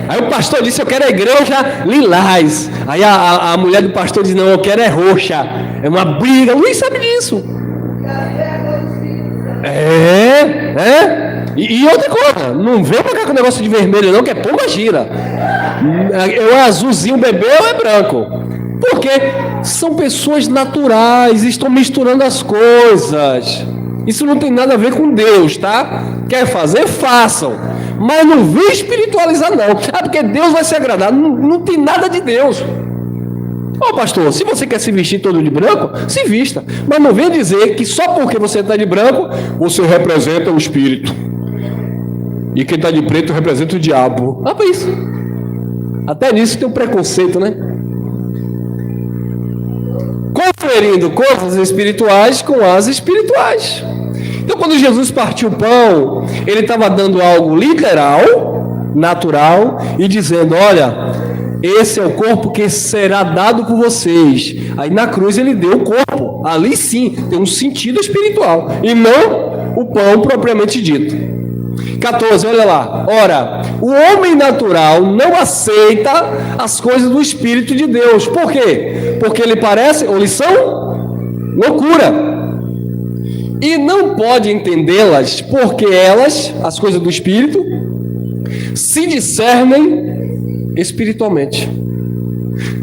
Aí o pastor disse, eu quero a igreja lilás. Aí a mulher do pastor disse, não, eu quero é roxa. É uma briga. O Luiz sabe disso. E outra coisa, não vem pra cá com o negócio de vermelho não, que é pomba gira. É azulzinho bebê ou é branco? Porque são pessoas naturais, estão misturando as coisas. Isso não tem nada a ver com Deus, tá? Quer fazer? Façam. Mas não vem espiritualizar não. Porque Deus vai se agradar. Não tem nada de Deus. Pastor, se você quer se vestir todo de branco, se vista. Mas não venha dizer que só porque você está de branco, você representa o espírito. E quem está de preto representa o diabo. Para isso. Até nisso tem um preconceito, né? Conferindo coisas espirituais com as espirituais. Então, quando Jesus partiu o pão, ele estava dando algo literal, natural, e dizendo, olha, esse é o corpo que será dado por vocês. Aí na cruz ele deu o corpo. Ali sim, tem um sentido espiritual. E não o pão propriamente dito. 14, olha lá. Ora, o homem natural não aceita as coisas do Espírito de Deus. Por quê? Porque lhe parece, ou lhe são loucura. E não pode entendê-las, porque elas, as coisas do Espírito, se discernem espiritualmente.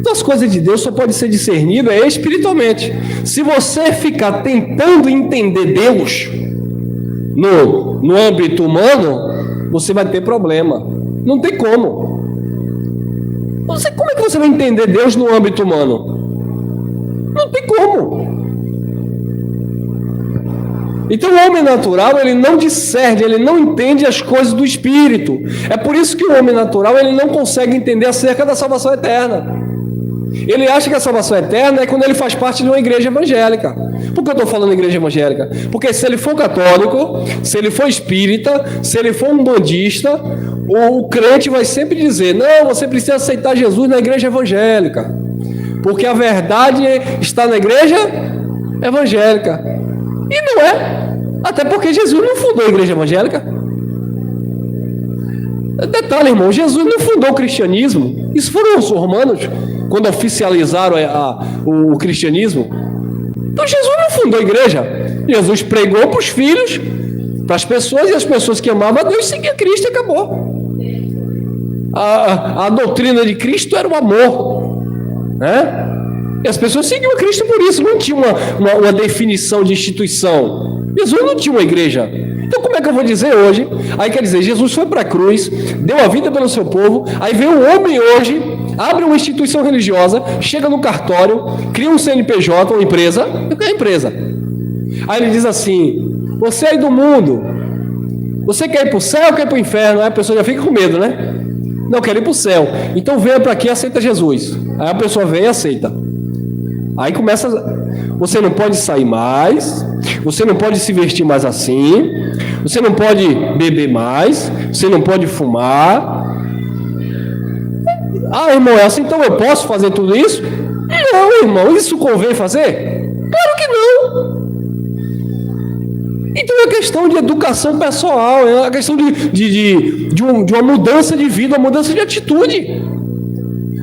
Então as coisas de Deus só podem ser discernidas espiritualmente. Se você ficar tentando entender Deus no âmbito humano, você vai ter problema. Não tem como. Como é que você vai entender Deus no âmbito humano? Não tem como. Então o homem natural, ele não discerne, ele não entende as coisas do Espírito. É por isso que o homem natural, ele não consegue entender acerca da salvação eterna. Ele acha que a salvação eterna é quando ele faz parte de uma igreja evangélica. Por que eu estou falando igreja evangélica? Porque se ele for católico, se ele for espírita, se ele for um bandista, o crente vai sempre dizer: não, você precisa aceitar Jesus na igreja evangélica, porque a verdade está na igreja evangélica. E não é. Até porque Jesus não fundou a igreja evangélica. Detalhe, irmão, Jesus não fundou o cristianismo. Isso foram os romanos, quando oficializaram o cristianismo. Então Jesus não fundou a igreja. Jesus pregou para os filhos, para as pessoas, e as pessoas que amavam a Deus seguiam Cristo e acabou. A doutrina de Cristo era o amor, né? E as pessoas seguiam a Cristo por isso. Não tinha uma definição de instituição. Jesus não tinha uma igreja. Então como é que eu vou dizer hoje? Aí quer dizer, Jesus foi para a cruz, deu a vida pelo seu povo. Aí vem um homem hoje, abre uma instituição religiosa, chega no cartório, cria um CNPJ, uma empresa. É empresa. Aí ele diz assim: você aí do mundo, você quer ir para o céu ou quer ir para o inferno? Aí a pessoa já fica com medo, né? Não, quero ir para o céu. Então venha para aqui e aceita Jesus. Aí a pessoa vem e aceita. Aí começa, você não pode sair mais, você não pode se vestir mais assim, você não pode beber mais, você não pode fumar. Ah, irmão, é assim, então eu posso fazer tudo isso? Não, irmão, isso convém fazer? Claro que não. Então é questão de educação pessoal, é uma questão de uma mudança de vida, uma mudança de atitude.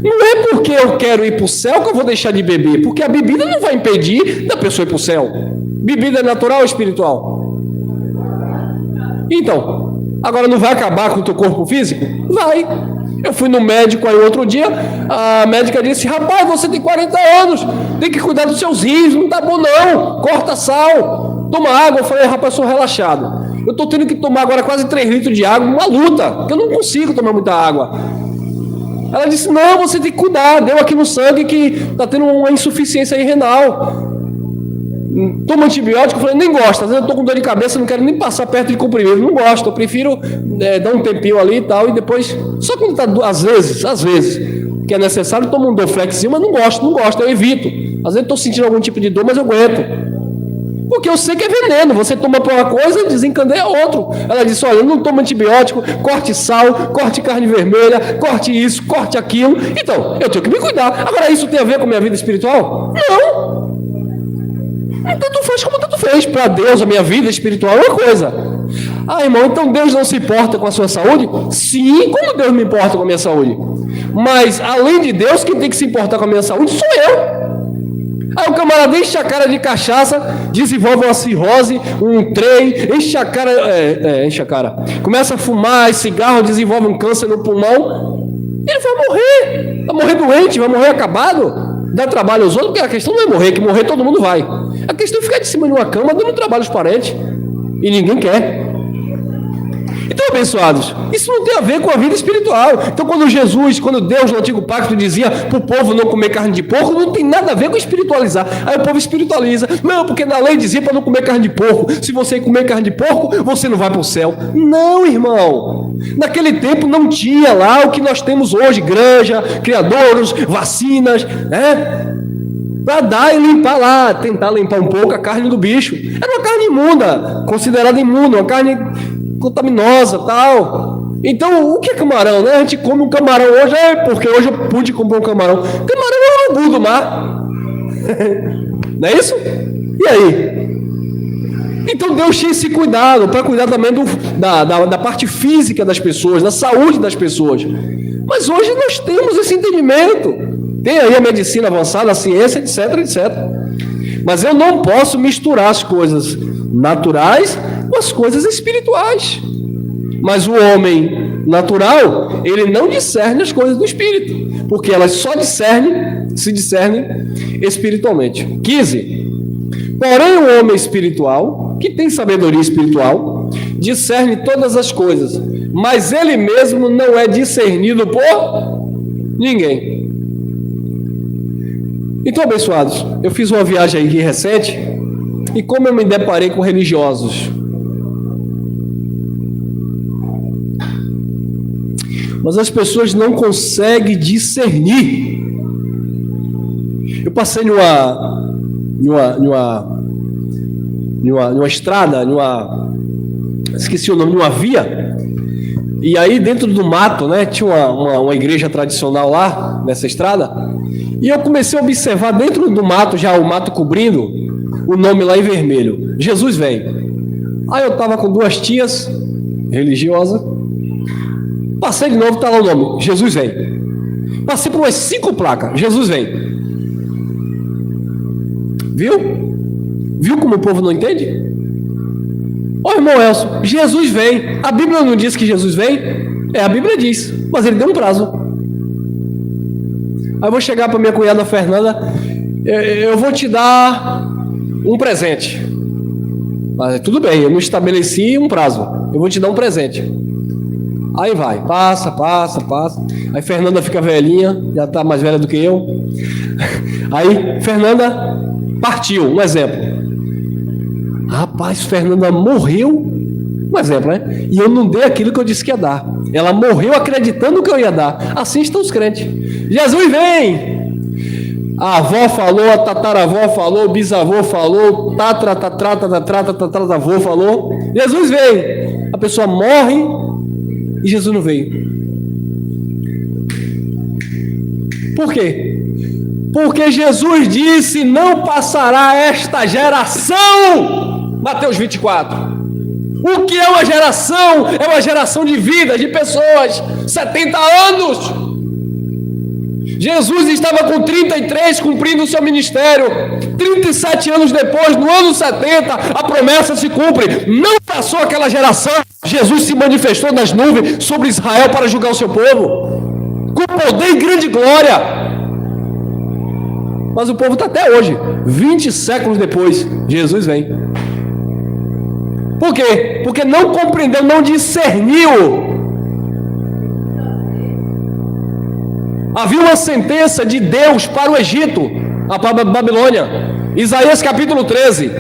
Não é porque eu quero ir para o céu que eu vou deixar de beber, porque a bebida não vai impedir da pessoa ir para o céu. Bebida é natural ou espiritual? Então, agora não vai acabar com o teu corpo físico? Vai. Eu fui no médico aí outro dia, a médica disse: rapaz, você tem 40 anos, tem que cuidar dos seus rins, não tá bom não, corta sal, toma água. Eu falei: rapaz, eu sou relaxado, eu estou tendo que tomar agora quase 3 litros de água, uma luta, porque eu não consigo tomar muita água. Ela disse: não, você tem que cuidar, deu aqui no sangue que está tendo uma insuficiência aí renal. Toma antibiótico. Eu falei: nem gosto, às vezes eu estou com dor de cabeça, não quero nem passar perto de comprimido, não gosto, eu prefiro dar um tempinho ali e tal, e depois, só quando está, às vezes, que é necessário, tomo um Dorflexinho, mas não gosto, eu evito. Às vezes estou sentindo algum tipo de dor, mas eu aguento. Porque eu sei que é veneno, você toma para uma coisa, desencandeia outro. Ela disse: olha, não toma antibiótico, corte sal, corte carne vermelha, corte isso, corte aquilo. Então, eu tenho que me cuidar. Agora, isso tem a ver com a minha vida espiritual? Não. Tanto faz como tanto fez. Para Deus, a minha vida espiritual é uma coisa. Ah, irmão, então Deus não se importa com a sua saúde? Sim, como Deus me importa com a minha saúde? Mas, além de Deus, quem tem que se importar com a minha saúde sou eu. Aí o camarada enche a cara de cachaça, desenvolve uma cirrose, um trem, enche a cara, começa a fumar cigarro, desenvolve um câncer no pulmão, ele vai morrer doente, vai morrer acabado, dá trabalho aos outros, porque a questão não é morrer, que morrer todo mundo vai. A questão é ficar de cima de uma cama dando trabalho aos parentes, e ninguém quer. Então, abençoados, isso não tem a ver com a vida espiritual. Então, quando Deus no Antigo Pacto dizia para o povo não comer carne de porco, não tem nada a ver com espiritualizar. Aí o povo espiritualiza: não, porque na lei dizia para não comer carne de porco. Se você comer carne de porco, você não vai para o céu. Não, irmão. Naquele tempo não tinha lá o que nós temos hoje: granja, criadouros, vacinas, né? Para dar e limpar lá, tentar limpar um pouco a carne do bicho. Era uma carne imunda, considerada imunda, uma carne contaminosa, tal. Então, o que é camarão, né? A gente come um camarão hoje, porque hoje eu pude comprar um camarão. Camarão é um urubu do mar. Não é isso? E aí? Então Deus tinha esse cuidado, para cuidar também da parte física das pessoas, da saúde das pessoas. Mas hoje nós temos esse entendimento. Tem aí a medicina avançada, a ciência, etc, etc. Mas eu não posso misturar as coisas naturais com as coisas espirituais. Mas o homem natural, ele não discerne as coisas do espírito, porque elas só se discernem espiritualmente. 15. Porém, o homem espiritual, que tem sabedoria espiritual, discerne todas as coisas, mas ele mesmo não é discernido por ninguém. Então, abençoados, eu fiz uma viagem aqui recente, e como eu me deparei com religiosos, mas as pessoas não conseguem discernir. Eu passei numa estrada, esqueci o nome, numa via, e aí dentro do mato, né, tinha uma igreja tradicional lá, nessa estrada, e eu comecei a observar dentro do mato, já o mato cobrindo, o nome lá em vermelho, Jesus vem. Aí eu tava com duas tias religiosas, passei de novo, tá lá o nome, Jesus vem. Passei por umas 5 placas, Jesus vem. Viu como o povo não entende? Ó, irmão Elson, Jesus vem. A Bíblia não diz que Jesus vem? A Bíblia diz, mas ele deu um prazo. Aí eu vou chegar para minha cunhada Fernanda, eu vou te dar um presente. Mas tudo bem, eu não estabeleci um prazo, eu vou te dar um presente. Aí vai, passa. Aí Fernanda fica velhinha, já está mais velha do que eu. Aí Fernanda partiu, um exemplo. Rapaz, Fernanda morreu, um exemplo, né? E eu não dei aquilo que eu disse que ia dar. Ela morreu acreditando que eu ia dar. Assim estão os crentes. Jesus vem! A avó falou, a tataravó falou, o bisavô falou, tataravô falou. Jesus vem! A pessoa morre e Jesus não veio. Por quê? Porque Jesus disse: não passará esta geração. Mateus 24. O que é uma geração? É uma geração de vidas, de pessoas. 70 anos. Jesus estava com 33 cumprindo o seu ministério. 37 anos depois, no ano 70, a promessa se cumpre. Não passou aquela geração. Jesus se manifestou nas nuvens sobre Israel para julgar o seu povo, com poder e grande glória. Mas o povo está até hoje, 20 séculos depois, Jesus vem. Por quê? Porque não compreendeu, não discerniu. Havia uma sentença de Deus para o Egito, para a Babilônia. Isaías capítulo 13.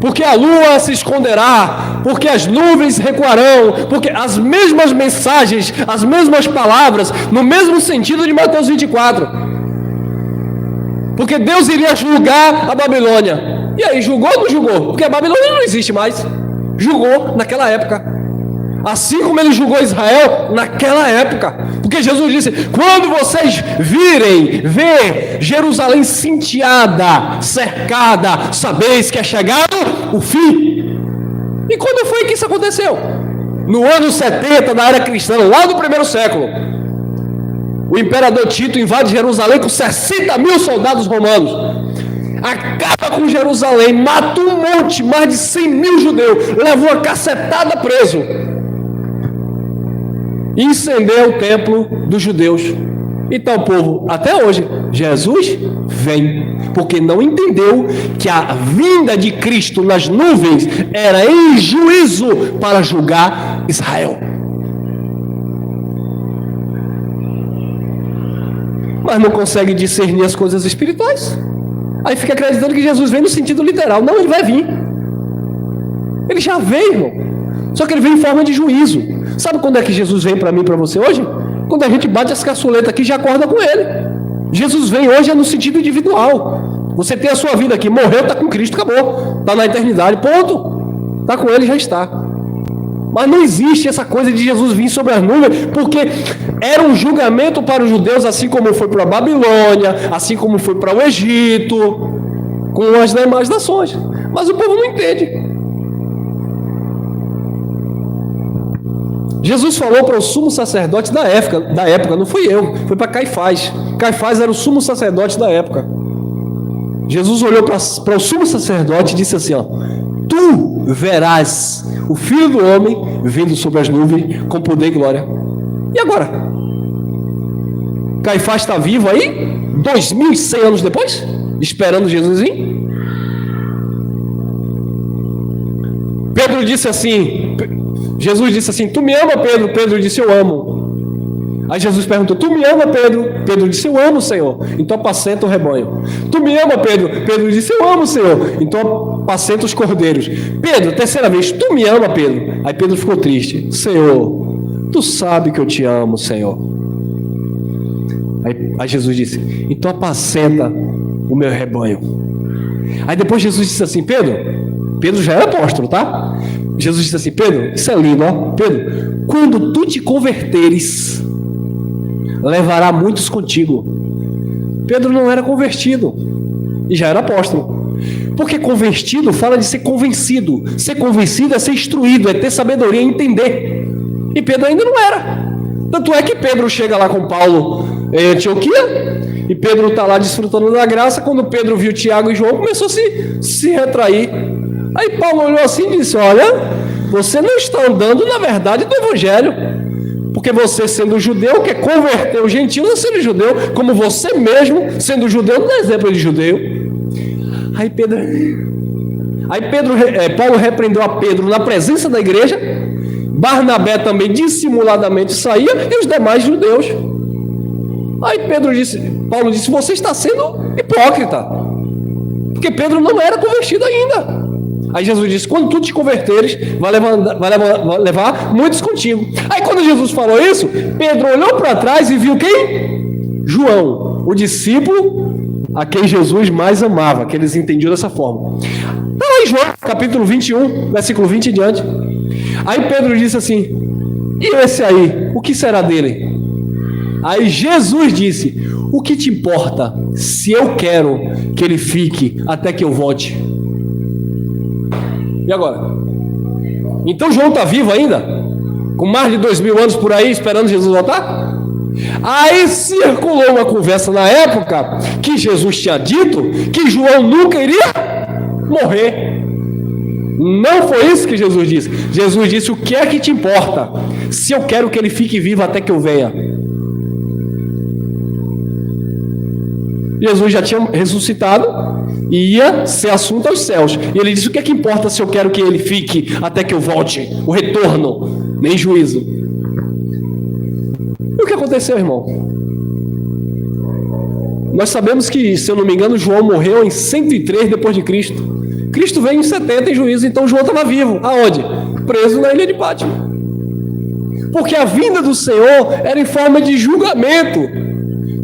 Porque a lua se esconderá, porque as nuvens recuarão, porque as mesmas mensagens, as mesmas palavras, no mesmo sentido de Mateus 24. Porque Deus iria julgar a Babilônia. E aí, julgou ou não julgou? Porque a Babilônia não existe mais. Julgou naquela época. Assim como ele julgou Israel naquela época. Porque Jesus disse: quando vocês ver Jerusalém cintiada, cercada, sabeis que é chegado o fim. E quando foi que isso aconteceu? No ano 70 da era cristã, lá no primeiro século. O imperador Tito invade Jerusalém com 60 mil soldados romanos. Acaba com Jerusalém, mata um monte, mais de 100 mil judeus, levou uma cacetada preso. Incendeu o templo dos judeus. Então o povo, até hoje, Jesus vem, porque não entendeu que a vinda de Cristo nas nuvens era em juízo para julgar Israel. Mas não consegue discernir as coisas espirituais. Aí fica acreditando que Jesus vem no sentido literal. Não, ele vai vir. Ele já veio, irmão. Só que ele vem em forma de juízo. Sabe quando é que Jesus vem para mim e para você hoje? Quando a gente bate as caçuletas aqui e já acorda com ele. Jesus vem hoje é no sentido individual. Você tem a sua vida aqui, morreu, está com Cristo, acabou. Está na eternidade, ponto. Está com ele, já está. Mas não existe essa coisa de Jesus vir sobre as nuvens, porque era um julgamento para os judeus, assim como foi para a Babilônia, assim como foi para o Egito, com as demais nações. Mas o povo não entende. Jesus falou para o sumo sacerdote da época, não fui eu, foi para Caifás. Caifás era o sumo sacerdote da época. Jesus olhou para o sumo sacerdote e disse assim: ó, tu verás o Filho do Homem vindo sobre as nuvens com poder e glória. E agora? Caifás está vivo aí? 2100 anos depois? Esperando Jesus vir? Pedro disse assim, Jesus disse assim, tu me ama, Pedro? Pedro disse, eu amo. Aí Jesus perguntou, tu me ama, Pedro? Pedro disse, eu amo, Senhor. Então apacenta o rebanho. Tu me ama, Pedro? Pedro disse, eu amo, Senhor. Então apacenta os cordeiros. Pedro, terceira vez, tu me ama, Pedro? Aí Pedro ficou triste. Senhor, tu sabe que eu te amo, Senhor. Aí Jesus disse, então apacenta o meu rebanho. Aí depois Jesus disse assim, Pedro já era apóstolo, tá? Jesus disse assim, Pedro, isso é lindo, ó. Pedro, quando tu te converteres, levará muitos contigo. Pedro não era convertido e já era apóstolo. Porque convertido fala de ser convencido. Ser convencido é ser instruído, é ter sabedoria, entender. E Pedro ainda não era. Tanto é que Pedro chega lá com Paulo em Antioquia, e Pedro está lá desfrutando da graça. Quando Pedro viu Tiago e João, começou a se retrair. Aí Paulo olhou assim e disse, olha, você não está andando na verdade do evangelho, porque você sendo judeu quer converter os gentios a sendo judeu, como você mesmo sendo judeu não é exemplo de judeu. Aí Paulo repreendeu a Pedro na presença da igreja. Barnabé também dissimuladamente saía, e os demais judeus. Aí Paulo disse, você está sendo hipócrita, porque Pedro não era convertido ainda. Aí Jesus disse, quando tu te converteres, vai levar muitos contigo. Aí quando Jesus falou isso, Pedro olhou para trás e viu quem? João, o discípulo a quem Jesus mais amava, que eles entendiam dessa forma. Está lá em João, capítulo 21, versículo 20 em diante. Aí Pedro disse assim, e esse aí, o que será dele? Aí Jesus disse, o que te importa se eu quero que ele fique até que eu volte? E agora? Então João está vivo ainda? Com mais de 2000 anos por aí, esperando Jesus voltar? Aí circulou uma conversa na época que Jesus tinha dito que João nunca iria morrer. Não foi isso que Jesus disse. Jesus disse, o que é que te importa se eu quero que ele fique vivo até que eu venha? Jesus já tinha ressuscitado e ia ser assunto aos céus. E ele disse, o que é que importa se eu quero que ele fique até que eu volte? O retorno, nem juízo. E o que aconteceu, irmão? Nós sabemos que, se eu não me engano, João morreu em 103 depois de Cristo. Cristo veio em 70 em juízo, então João estava vivo. Aonde? Preso na ilha de Pátmos. Porque a vinda do Senhor era em forma de julgamento.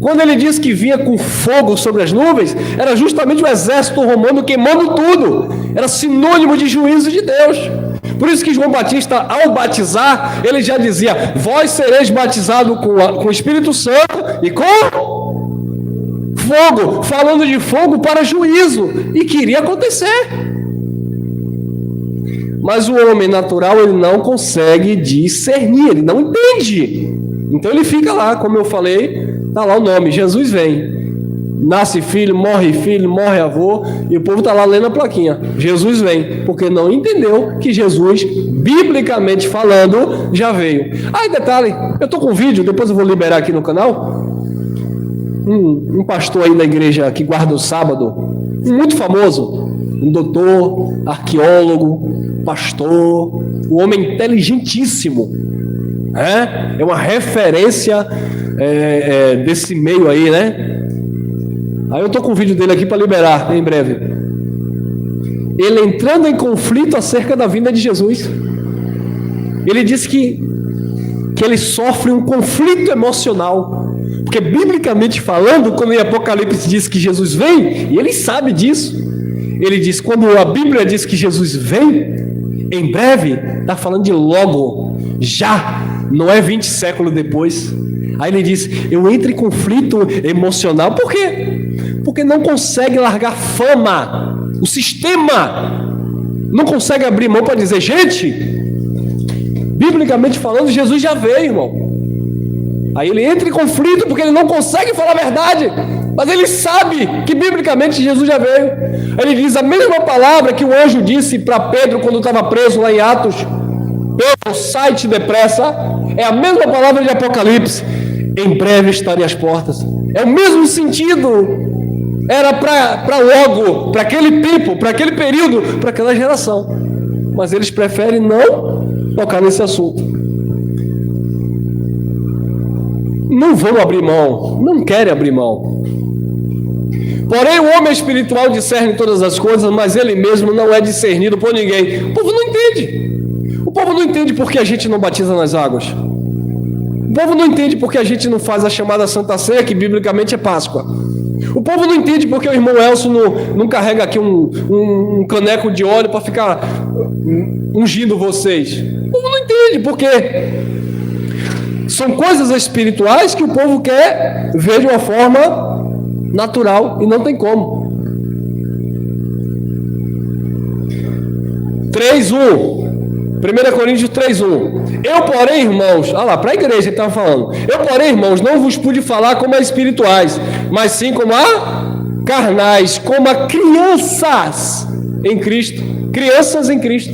Quando ele disse que vinha com fogo sobre as nuvens, era justamente o exército romano queimando tudo. Era sinônimo de juízo de Deus. Por isso que João Batista, ao batizar, ele já dizia, vós sereis batizados com o Espírito Santo e com fogo, falando de fogo para juízo, e que iria acontecer. Mas o homem natural, ele não consegue discernir, ele não entende. Então ele fica lá, como eu falei, está lá o nome, Jesus vem. Nasce filho, morre avô, e o povo está lá lendo a plaquinha, Jesus vem, porque não entendeu que Jesus, biblicamente falando, já veio. Aí detalhe, eu estou com um vídeo, depois eu vou liberar aqui no canal, um pastor aí da igreja que guarda o sábado, muito famoso, um doutor, arqueólogo, pastor, um homem inteligentíssimo, é uma referência desse meio aí, né? Aí eu tô com o vídeo dele aqui para liberar em breve. Ele entrando em conflito acerca da vinda de Jesus. Ele disse que ele sofre um conflito emocional, porque biblicamente falando, quando em Apocalipse diz que Jesus vem, e ele sabe disso, ele diz, quando a Bíblia diz que Jesus vem em breve, está falando de logo, já, não é 20 séculos depois. Aí ele diz, eu entro em conflito emocional, por quê? Porque não consegue largar fama, o sistema não consegue abrir mão para dizer, gente, biblicamente falando, Jesus já veio, irmão. Aí ele entra em conflito porque ele não consegue falar a verdade. Mas ele sabe que biblicamente Jesus já veio. Ele diz a mesma palavra que o anjo disse para Pedro quando estava preso lá em Atos: Pedro, sai-te depressa. É a mesma palavra de Apocalipse: em breve estarei às portas. É o mesmo sentido. Era para logo, para aquele tempo, para aquele período, para aquela geração. Mas eles preferem não tocar nesse assunto. Não vão abrir mão, não querem abrir mão. Porém, o homem espiritual discerne todas as coisas, mas ele mesmo não é discernido por ninguém. O povo não entende. O povo não entende porque a gente não batiza nas águas. O povo não entende porque a gente não faz a chamada Santa Ceia, que biblicamente é Páscoa. O povo não entende porque o irmão Elcio não carrega aqui um caneco de óleo para ficar ungindo vocês. O povo não entende porque são coisas espirituais que o povo quer ver de uma forma natural e não tem como. 3:1. 1 Coríntios 3:1. Eu, porém, irmãos, olha lá, para a igreja ele estava falando. Eu, porém, irmãos, não vos pude falar como a espirituais, mas sim como a carnais, como a crianças em Cristo. Crianças em Cristo.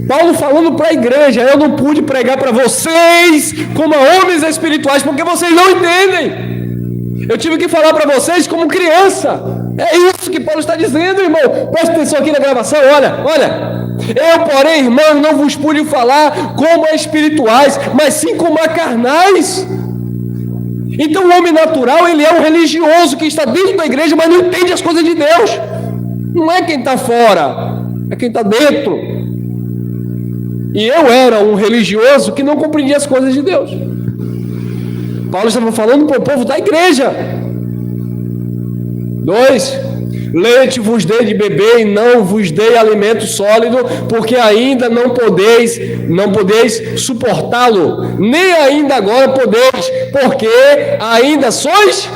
Paulo falando para a igreja: eu não pude pregar para vocês como a homens espirituais, porque vocês não entendem. Eu tive que falar para vocês como criança. É isso que Paulo está dizendo, irmão. Presta atenção aqui na gravação, olha. Eu, porém, irmão, não vos pude falar como a espirituais, mas sim como a carnais. Então o homem natural, ele é um religioso que está dentro da igreja, mas não entende as coisas de Deus. Não é quem está fora, é quem está dentro. E eu era um religioso que não compreendia as coisas de Deus. Paulo estava falando para o povo da igreja. 2. Leite vos dei de beber e não vos dei alimento sólido, porque ainda não podeis suportá-lo, nem ainda agora podeis, porque ainda sois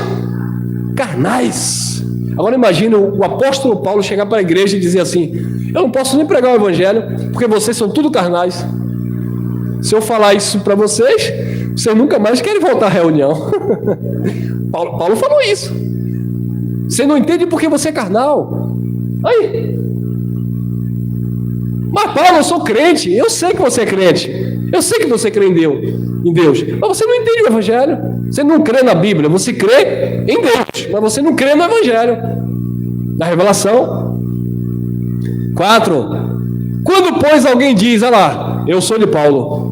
carnais. Agora imagina o apóstolo Paulo chegar para a igreja e dizer assim: eu não posso nem pregar o evangelho, porque vocês são tudo carnais. Se eu falar isso para vocês, vocês nunca mais querem voltar à reunião. Paulo falou isso. Você não entende porque você é carnal. Aí. Mas Paulo, eu sou crente. Eu sei que você é crente. Eu sei que você crê em Deus. Mas você não entende o evangelho. Você não crê na Bíblia. Você crê em Deus, mas você não crê no evangelho, na revelação. 4. Quando, pois, alguém diz: olha lá, eu sou de Paulo,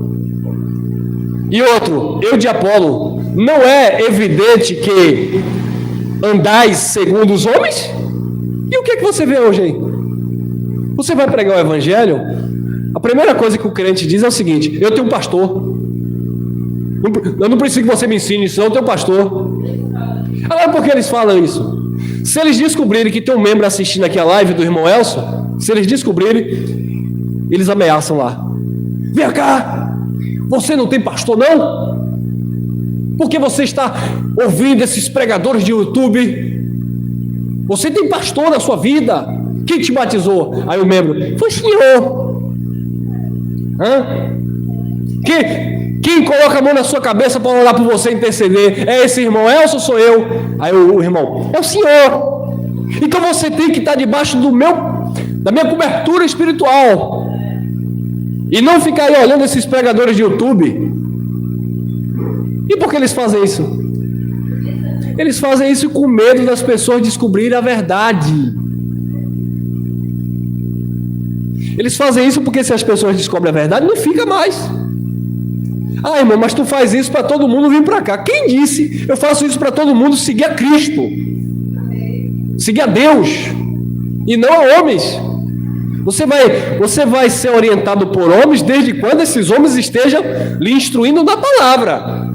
e outro, eu de Apolo, não é evidente que andais segundo os homens? E o que é que você vê hoje aí? Você vai pregar o evangelho, a primeira coisa que o crente diz é o seguinte: eu tenho um pastor. Eu não preciso que você me ensine isso, eu tenho um pastor. Agora, por que eles falam isso? Se eles descobrirem que tem um membro assistindo aqui a live do irmão Elcio, se eles descobrirem, eles ameaçam lá: vem cá, você não tem pastor não? Porque você está ouvindo esses pregadores de YouTube? Você tem pastor na sua vida? Quem te batizou? Aí o membro: foi o Senhor. Quem coloca a mão na sua cabeça para orar por você, interceder? É esse irmão Elcio ou sou eu? Aí o irmão: é o Senhor. Então você tem que estar debaixo da minha cobertura espiritual e não ficar aí olhando esses pregadores de YouTube. E por que eles fazem isso? Eles fazem isso com medo das pessoas descobrirem a verdade. Eles fazem isso porque se as pessoas descobrem a verdade, não fica mais. Ah, irmão, mas tu faz isso para todo mundo vir para cá. Quem disse? Eu faço isso para todo mundo seguir a Cristo, seguir a Deus, e não a homens. Você vai ser orientado por homens desde quando esses homens estejam lhe instruindo na palavra.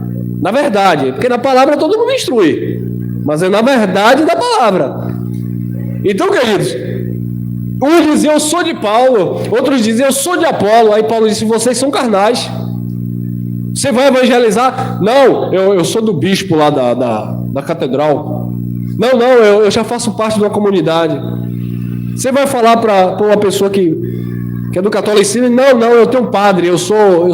Na verdade, porque na palavra todo mundo instrui, mas é na verdade da palavra. Então, queridos, uns diziam: eu sou de Paulo, outros diziam: eu sou de Apolo. Aí Paulo disse: vocês são carnais. Você vai evangelizar? Não, eu sou do bispo lá da catedral. Não, eu já faço parte de uma comunidade. Você vai falar para uma pessoa que é do catolicismo? Não, eu tenho um padre, eu sou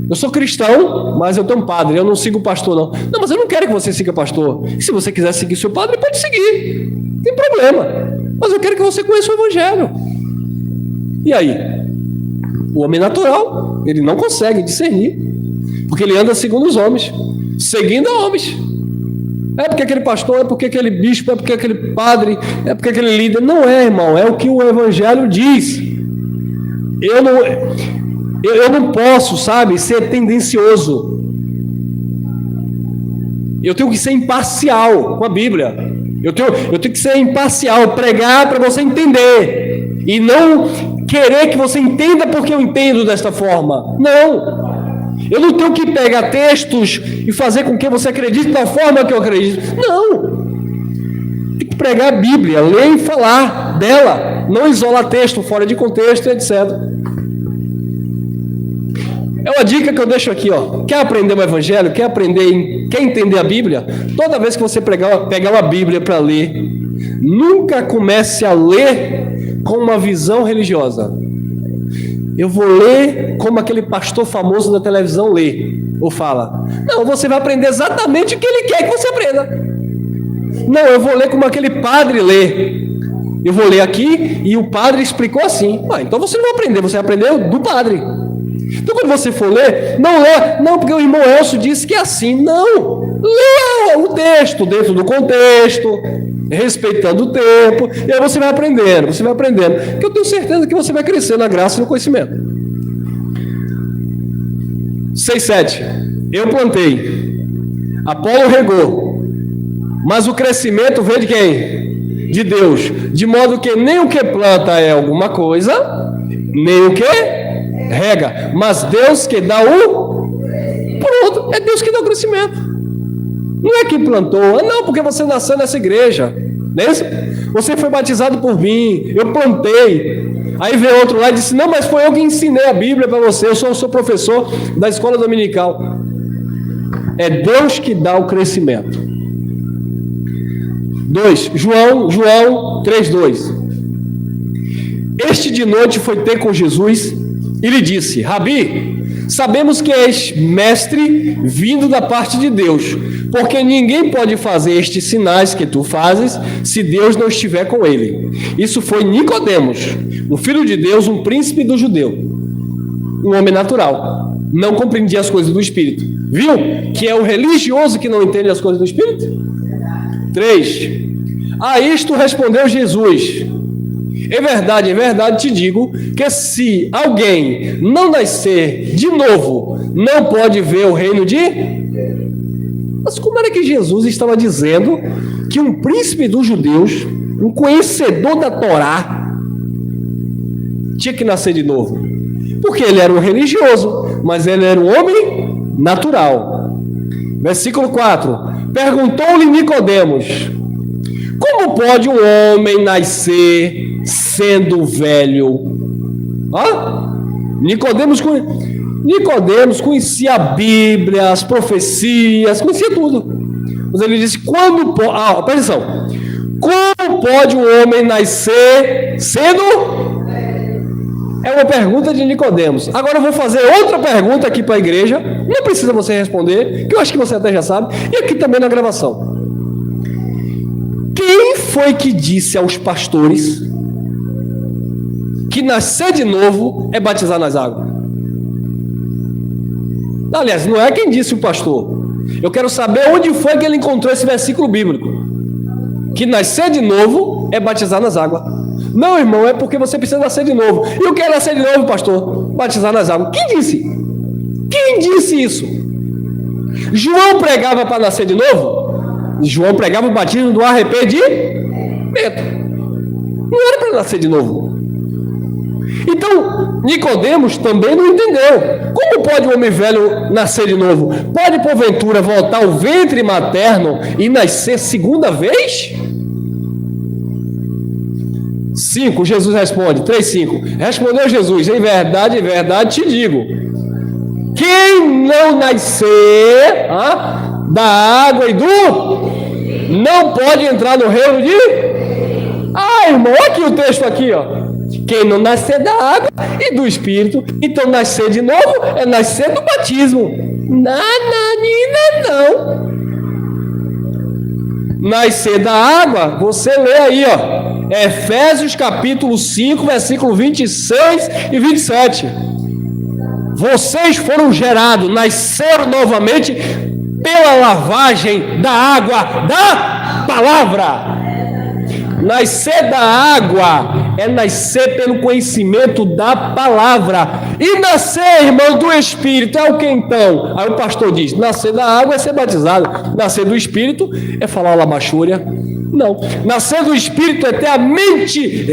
Eu sou cristão, mas eu tenho um padre, eu não sigo pastor não. Não, mas eu não quero que você siga pastor. Se você quiser seguir seu padre, pode seguir, não tem problema. Mas eu quero que você conheça o evangelho. E aí? O homem natural, ele não consegue discernir, porque ele anda segundo os homens, seguindo homens. É porque aquele pastor, é porque aquele bispo, é porque aquele padre, é porque aquele líder. Não é, irmão, é o que o evangelho diz. Eu não posso, sabe, ser tendencioso. Eu tenho que ser imparcial com a Bíblia. Eu tenho que ser imparcial, pregar para você entender. E não querer que você entenda porque eu entendo desta forma. Não. Eu não tenho que pegar textos e fazer com que você acredite da forma que eu acredito. Não. Tem que pregar a Bíblia, ler e falar dela. Não isolar texto fora de contexto, etc. É uma dica que eu deixo aqui, ó. Quer aprender o Evangelho? Quer entender a Bíblia? Toda vez que você pegar uma Bíblia para ler, nunca comece a ler com uma visão religiosa. Eu vou ler como aquele pastor famoso da televisão lê, ou fala. Não, você vai aprender exatamente o que ele quer que você aprenda. Não, eu vou ler como aquele padre lê. Eu vou ler aqui e o padre explicou assim. Então você não vai aprender, você vai aprender do padre. Então quando você for ler, não, porque o irmão Elcio disse que é assim. Não, leia o texto dentro do contexto, respeitando o tempo, e aí você vai aprendendo, que eu tenho certeza que você vai crescer na graça e no conhecimento. 6:7. Eu plantei, Apolo regou, mas o crescimento veio de quem? De Deus, de modo que nem o que planta é alguma coisa, nem o que rega, mas Deus que dá o... Pronto, é Deus que dá o crescimento. Não é quem plantou, não, porque você nasceu nessa igreja, não é isso? Você foi batizado por mim, eu plantei. Aí veio outro lá e disse, não, mas foi eu que ensinei a Bíblia para você, eu sou o seu professor da escola dominical. É Deus que dá o crescimento. 2, João 3:2. Este de noite foi ter com Jesus e lhe disse, Rabi, sabemos que és mestre vindo da parte de Deus, porque ninguém pode fazer estes sinais que tu fazes se Deus não estiver com ele. Isso foi Nicodemos, um filho de Deus, um príncipe do judeu, um homem natural, não compreendia as coisas do Espírito. Viu que é o religioso que não entende as coisas do Espírito? 3. A isto respondeu Jesus, em verdade te digo, que se alguém não nascer de novo, não pode ver o reino de... Mas como era que Jesus estava dizendo que um príncipe dos judeus, um conhecedor da Torá, tinha que nascer de novo? Porque ele era um religioso, mas ele era um homem natural. Versículo 4. Perguntou-lhe Nicodemos, como pode um homem nascer sendo velho? Nicodemos conhecia a Bíblia, as profecias, conhecia tudo. Mas ele disse, presta atenção, como pode um homem nascer sendo... É uma pergunta de Nicodemos. Agora eu vou fazer outra pergunta aqui para a igreja, não precisa você responder, que eu acho que você até já sabe, e aqui também na gravação. Quem foi que disse aos pastores que nascer de novo é batizar nas águas? Aliás, não é quem disse o pastor. Eu quero saber onde foi que ele encontrou esse versículo bíblico. Que nascer de novo é batizar nas águas. Não, irmão, é porque você precisa nascer de novo. E o que é nascer de novo, pastor? Batizar nas águas. Quem disse? Quem disse isso? João pregava para nascer de novo? João pregava o batismo do arrependimento. Não era para nascer de novo. Então, Nicodemos também não entendeu. Como pode um homem velho nascer de novo? Pode, porventura, voltar ao ventre materno e nascer segunda vez? 5, Jesus responde, 3:5. Respondeu Jesus, em verdade te digo, quem não nascer da água e do... não pode entrar no reino de... irmão, olha aqui o texto aqui, ó. Quem não nascer da água e do Espírito, então nascer de novo é nascer do batismo. Nananina, não. Nascer da água, você lê aí, ó, Efésios capítulo 5, versículo 26 e 27. Vocês foram gerados, nasceram novamente pela lavagem da água da palavra. Nascer da água é nascer pelo conhecimento da palavra. E nascer, irmão, do Espírito é o que então? Aí o pastor diz, nascer da água é ser batizado. Nascer do Espírito é falar lamachúria. Não. Nascer do Espírito é ter a mente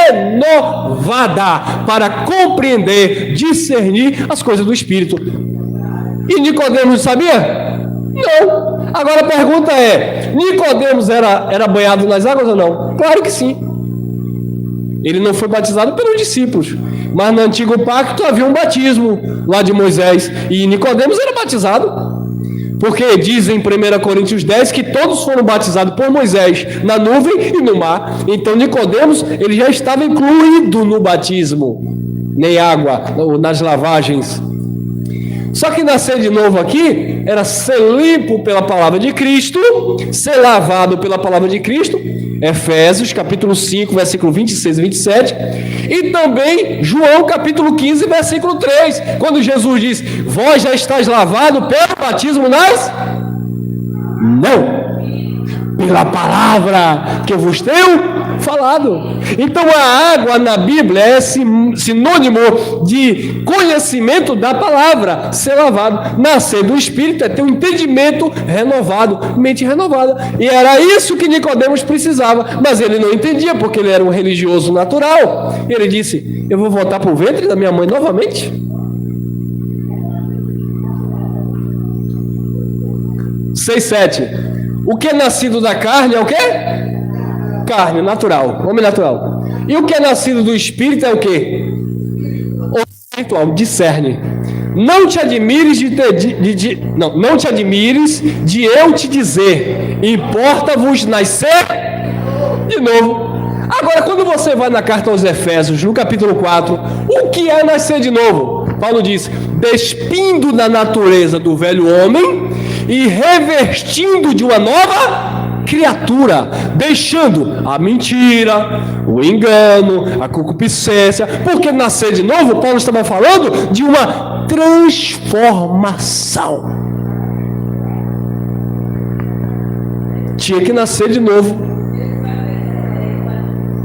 renovada para compreender, discernir as coisas do Espírito. E Nicodemos sabia? Não. Agora a pergunta é, Nicodemos era banhado nas águas ou não? Claro que sim. Ele não foi batizado pelos discípulos, mas no antigo pacto havia um batismo lá de Moisés, e Nicodemos era batizado. Porque diz em 1 Coríntios 10 que todos foram batizados por Moisés na nuvem e no mar. Então Nicodemos, ele já estava incluído no batismo, nem água, nas lavagens. Só que nascer de novo aqui era ser limpo pela palavra de Cristo, ser lavado pela palavra de Cristo, Efésios capítulo 5, versículo 26 e 27, e também João capítulo 15, versículo 3, quando Jesus diz, vós já estáis lavado pelo batismo nas... Não! Pela palavra que eu vos tenho falado. Então a água na Bíblia é sinônimo de conhecimento da palavra, ser lavado. Nascer do Espírito é ter um entendimento renovado, mente renovada. E era isso que Nicodemos precisava, mas ele não entendia, porque ele era um religioso natural. Ele disse, eu vou voltar para o ventre da minha mãe novamente? 6:7. O que é nascido da carne é o quê? Carne, natural, homem natural. E o que é nascido do Espírito é o quê? O espiritual, discerne. Não te admires não te admires de eu te dizer, importa-vos nascer de novo. Agora, quando você vai na carta aos Efésios, no capítulo 4, o que é nascer de novo? Paulo diz, despindo da natureza do velho homem e revestindo de uma nova criatura, deixando a mentira, o engano, a concupiscência, porque nascer de novo, Paulo estava falando de uma transformação. Tinha que nascer de novo.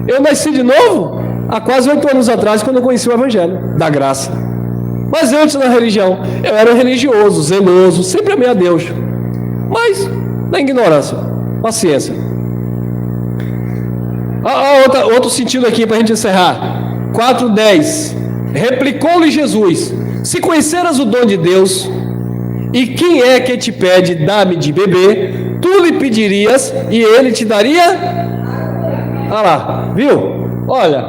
Eu nasci de novo há quase 8 anos atrás, quando eu conheci o Evangelho da graça. Mas antes na religião, eu era religioso, zeloso, sempre amei a Deus. Mas na ignorância, paciência. Outro sentido aqui para a gente encerrar. 4:10. Replicou-lhe Jesus: se conheceras o dom de Deus, e quem é que te pede, dá-me de beber, tu lhe pedirias e ele te daria? Olha lá, viu? Olha,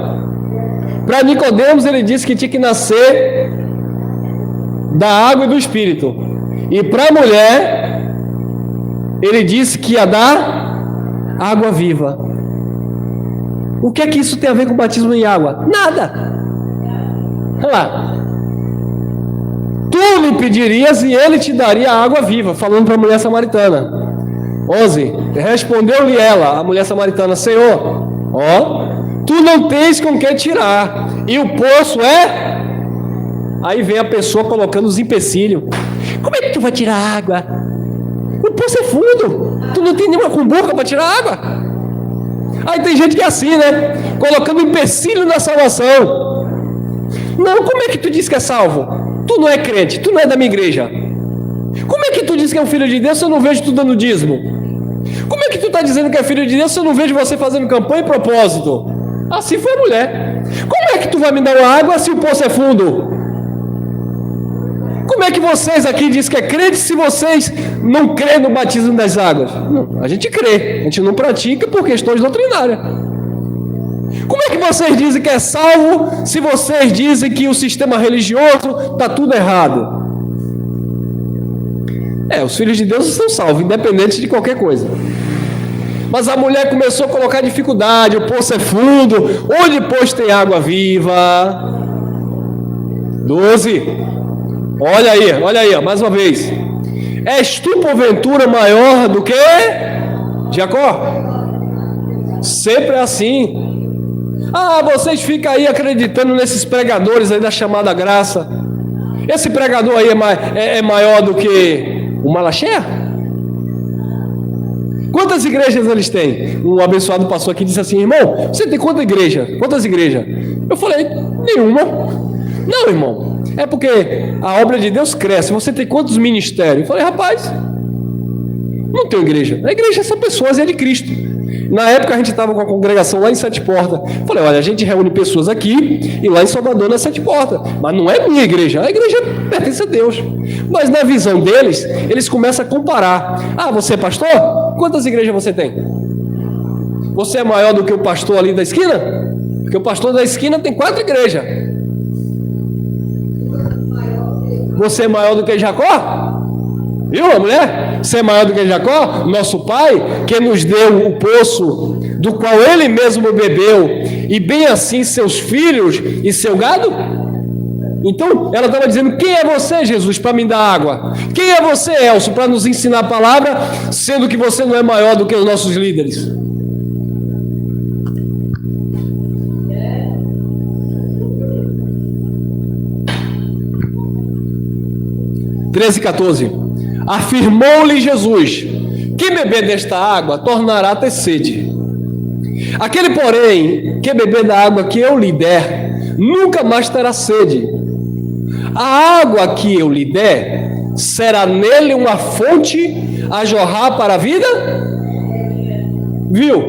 para Nicodemos ele disse que tinha que nascer da água e do Espírito. E para a mulher, ele disse que ia dar água viva. O que é que isso tem a ver com o batismo em água? Nada. Olha lá. Tu lhe pedirias e ele te daria água viva, falando para a mulher samaritana. 11. Respondeu-lhe ela, a mulher samaritana: Senhor, tu não tens com que tirar, e o poço é... Aí vem a pessoa colocando os empecilhos. Como é que tu vai tirar água? O poço é fundo. Tu não tem nenhuma cumbuca para tirar água? Aí tem gente que é assim, né? Colocando empecilho na salvação. Não, como é que tu diz que é salvo? Tu não é crente, tu não é da minha igreja. Como é que tu diz que é um filho de Deus se eu não vejo tu dando dízimo? Como é que tu está dizendo que é filho de Deus se eu não vejo você fazendo campanha e propósito? Assim foi a mulher. Como é que tu vai me dar uma água se o poço é fundo? Como é que vocês aqui dizem que é crente se vocês não crêem no batismo das águas? Não, a gente crê, a gente não pratica por questões doutrinárias. Como é que vocês dizem que é salvo se vocês dizem que o sistema religioso está tudo errado? Os filhos de Deus estão salvos, independente de qualquer coisa. Mas a mulher começou a colocar dificuldade, o poço é fundo, onde pois tem água viva? 12. Olha aí, mais uma vez. És tu porventura maior do que Jacó? Sempre é assim. Vocês ficam aí acreditando nesses pregadores aí da chamada graça. Esse pregador aí é maior do que o Malaché? Quantas igrejas eles têm? Um abençoado passou aqui e disse assim: irmão, você tem quantas igrejas? Eu falei: nenhuma. Não, irmão, é porque a obra de Deus cresce. Você tem quantos ministérios? Eu falei: rapaz, não tenho igreja. A igreja são pessoas, é de Cristo. Na época a gente estava com a congregação lá em Sete Portas. Falei: olha, a gente reúne pessoas aqui e lá em Salvador na Sete Portas. Mas não é minha igreja, a igreja pertence a Deus. Mas na visão deles, eles começam a comparar. Você é pastor? Quantas igrejas você tem? Você é maior do que o pastor ali da esquina? Porque o pastor da esquina tem 4 igrejas. Você é maior do que Jacó? Viu, a mulher? Você é maior do que Jacó, nosso pai, que nos deu o poço do qual ele mesmo bebeu, e bem assim seus filhos e seu gado? Então, ela estava dizendo: quem é você, Jesus, para me dar água? Quem é você, Elcio, para nos ensinar a palavra, sendo que você não é maior do que os nossos líderes? (13 e 14) Afirmou-lhe Jesus: quem beber desta água tornará a ter sede. Aquele, porém, que beber da água que eu lhe der, nunca mais terá sede. A água que eu lhe der será nele uma fonte a jorrar para a vida. Viu?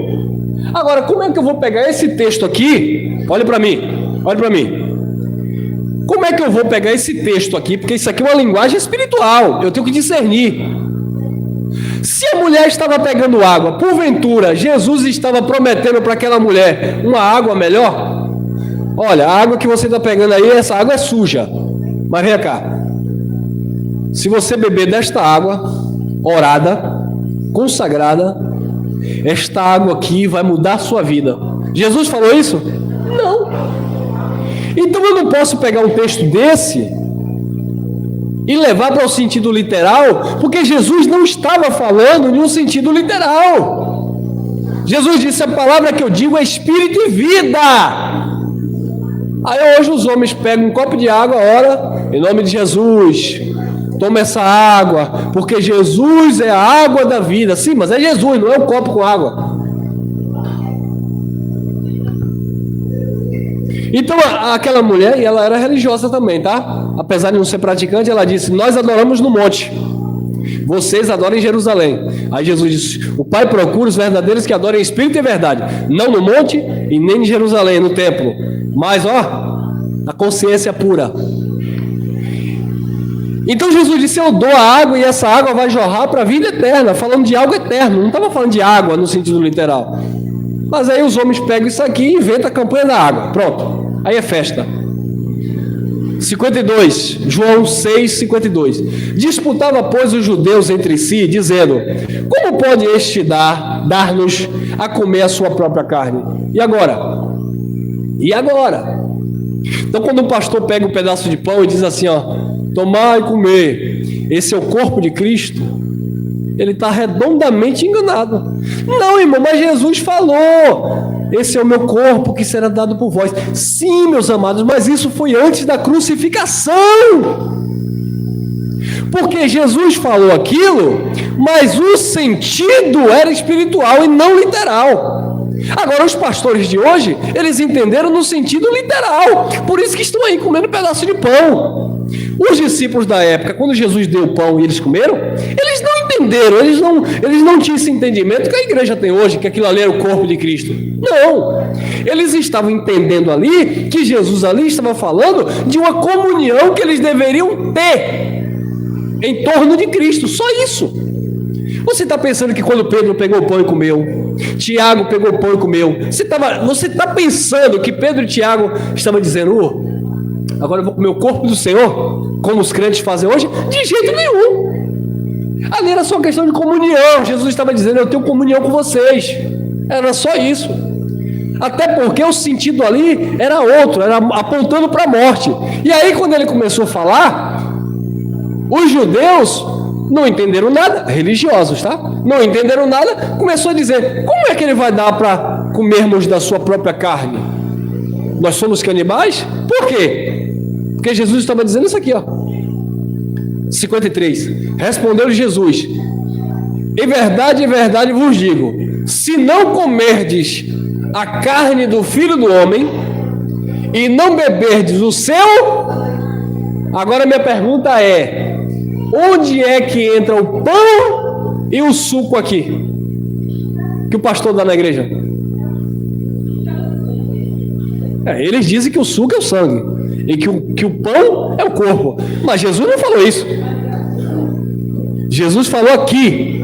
Agora, como é que eu vou pegar esse texto aqui? Olha para mim. Como é que eu vou pegar esse texto aqui? Porque isso aqui é uma linguagem espiritual, eu tenho que discernir. Se a mulher estava pegando água, porventura Jesus estava prometendo para aquela mulher uma água melhor? Olha, a água que você está pegando aí, essa água é suja. Mas vem cá. Se você beber desta água, orada, consagrada, esta água aqui vai mudar a sua vida. Jesus falou isso? Não. Então eu não posso pegar um texto desse e levar para o sentido literal, porque Jesus não estava falando em um sentido literal. Jesus disse: a palavra que eu digo é espírito e vida. Aí hoje os homens pegam um copo de água, ora, em nome de Jesus, toma essa água, porque Jesus é a água da vida. Sim, mas é Jesus, não é um copo com água. Então aquela mulher, e ela era religiosa também, tá? Apesar de não ser praticante, ela disse: nós adoramos no monte, vocês adoram em Jerusalém. Aí Jesus disse: o Pai procura os verdadeiros que adorem em espírito e verdade, não no monte e nem em Jerusalém, no templo, mas a consciência pura. Então Jesus disse: eu dou a água e essa água vai jorrar para a vida eterna, falando de algo eterno, não estava falando de água no sentido literal. Mas aí os homens pegam isso aqui e inventam a campanha da água, pronto, aí é festa. 52, João 6, 52. Disputava, pois, os judeus entre si, dizendo: como pode este dar-nos a comer a sua própria carne? E agora? Então quando o pastor pega um pedaço de pão e diz assim: tomar e comer, esse é o corpo de Cristo, ele está redondamente enganado. Não, irmão, mas Jesus falou: esse é o meu corpo que será dado por vós. Sim, meus amados, mas isso foi antes da crucificação. Porque Jesus falou aquilo, mas o sentido era espiritual e não literal. Agora os pastores de hoje, eles entenderam no sentido literal, por isso que estão aí comendo um pedaço de pão. Os discípulos da época, quando Jesus deu o pão e eles comeram, eles não entenderam, eles não tinham esse entendimento que a igreja tem hoje, que aquilo ali era o corpo de Cristo. Não, eles estavam entendendo ali, que Jesus ali estava falando de uma comunhão que eles deveriam ter em torno de Cristo, só isso. Você está pensando que quando Pedro pegou o pão e comeu, Tiago pegou o pão e comeu, você está pensando que Pedro e Tiago estavam dizendo: agora eu vou comer o corpo do Senhor, como os crentes fazem hoje? De jeito nenhum. Ali era era só questão de comunhão. Jesus estava dizendo: eu tenho comunhão com vocês. Era só isso. Até porque o sentido ali era outro, era apontando para a morte. E aí, quando ele começou a falar, os judeus não entenderam nada, religiosos, tá? Não entenderam nada, começou a dizer: como é que ele vai dar para comermos da sua própria carne? Nós somos canibais? Por quê? Porque Jesus estava dizendo isso aqui, ó. 53. Respondeu-lhe Jesus: em verdade vos digo, se não comerdes a carne do Filho do Homem e não beberdes o seu... Agora minha pergunta é: onde é que entra o pão e o suco aqui? Que o pastor dá na igreja? Eles dizem que o suco é o sangue e que o pão é o corpo. Mas Jesus não falou isso. Jesus falou aqui: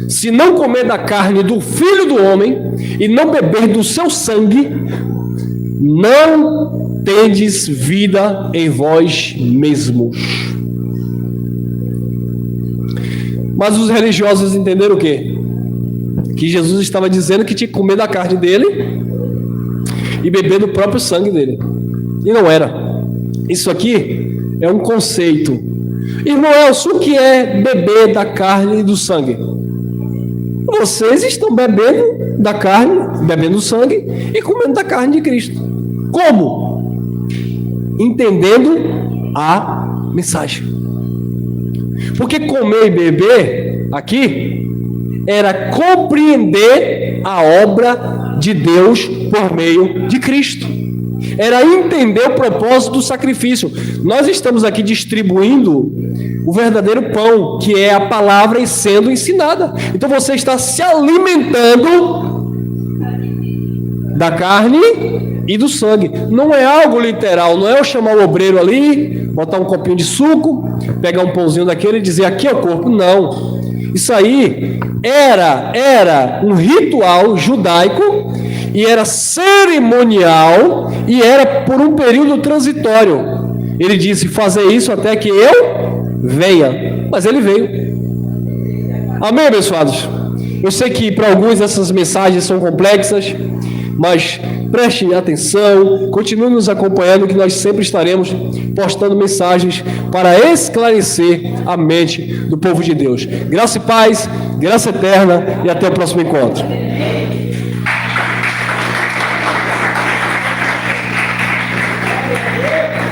se não comer da carne do Filho do Homem e não beber do seu sangue, não tendes vida em vós mesmos. Mas os religiosos entenderam o quê? Que Jesus estava dizendo que tinha que comer da carne dele e beber do próprio sangue dele. E não era. Isso aqui é um conceito. Irmão Elcio, o que é beber da carne e do sangue? Vocês estão bebendo da carne, bebendo do sangue e comendo da carne de Cristo. Como? Entendendo a mensagem. Porque comer e beber aqui era compreender a obra de Deus por meio de Cristo. Era entender o propósito do sacrifício. Nós estamos aqui distribuindo o verdadeiro pão, que é a palavra e sendo ensinada. Então você está se alimentando da carne e do sangue. Não é algo literal, não é eu chamar o obreiro ali, botar um copinho de suco, pegar um pãozinho daquele e dizer: aqui é o corpo. Não. Isso aí era um ritual judaico e era cerimonial e era por um período transitório. Ele disse: fazer isso até que eu venha. Mas ele veio. Amém, abençoados? Eu sei que para alguns essas mensagens são complexas, mas preste atenção, continue nos acompanhando, que nós sempre estaremos postando mensagens para esclarecer a mente do povo de Deus. Graça e paz, graça eterna, e até o próximo encontro.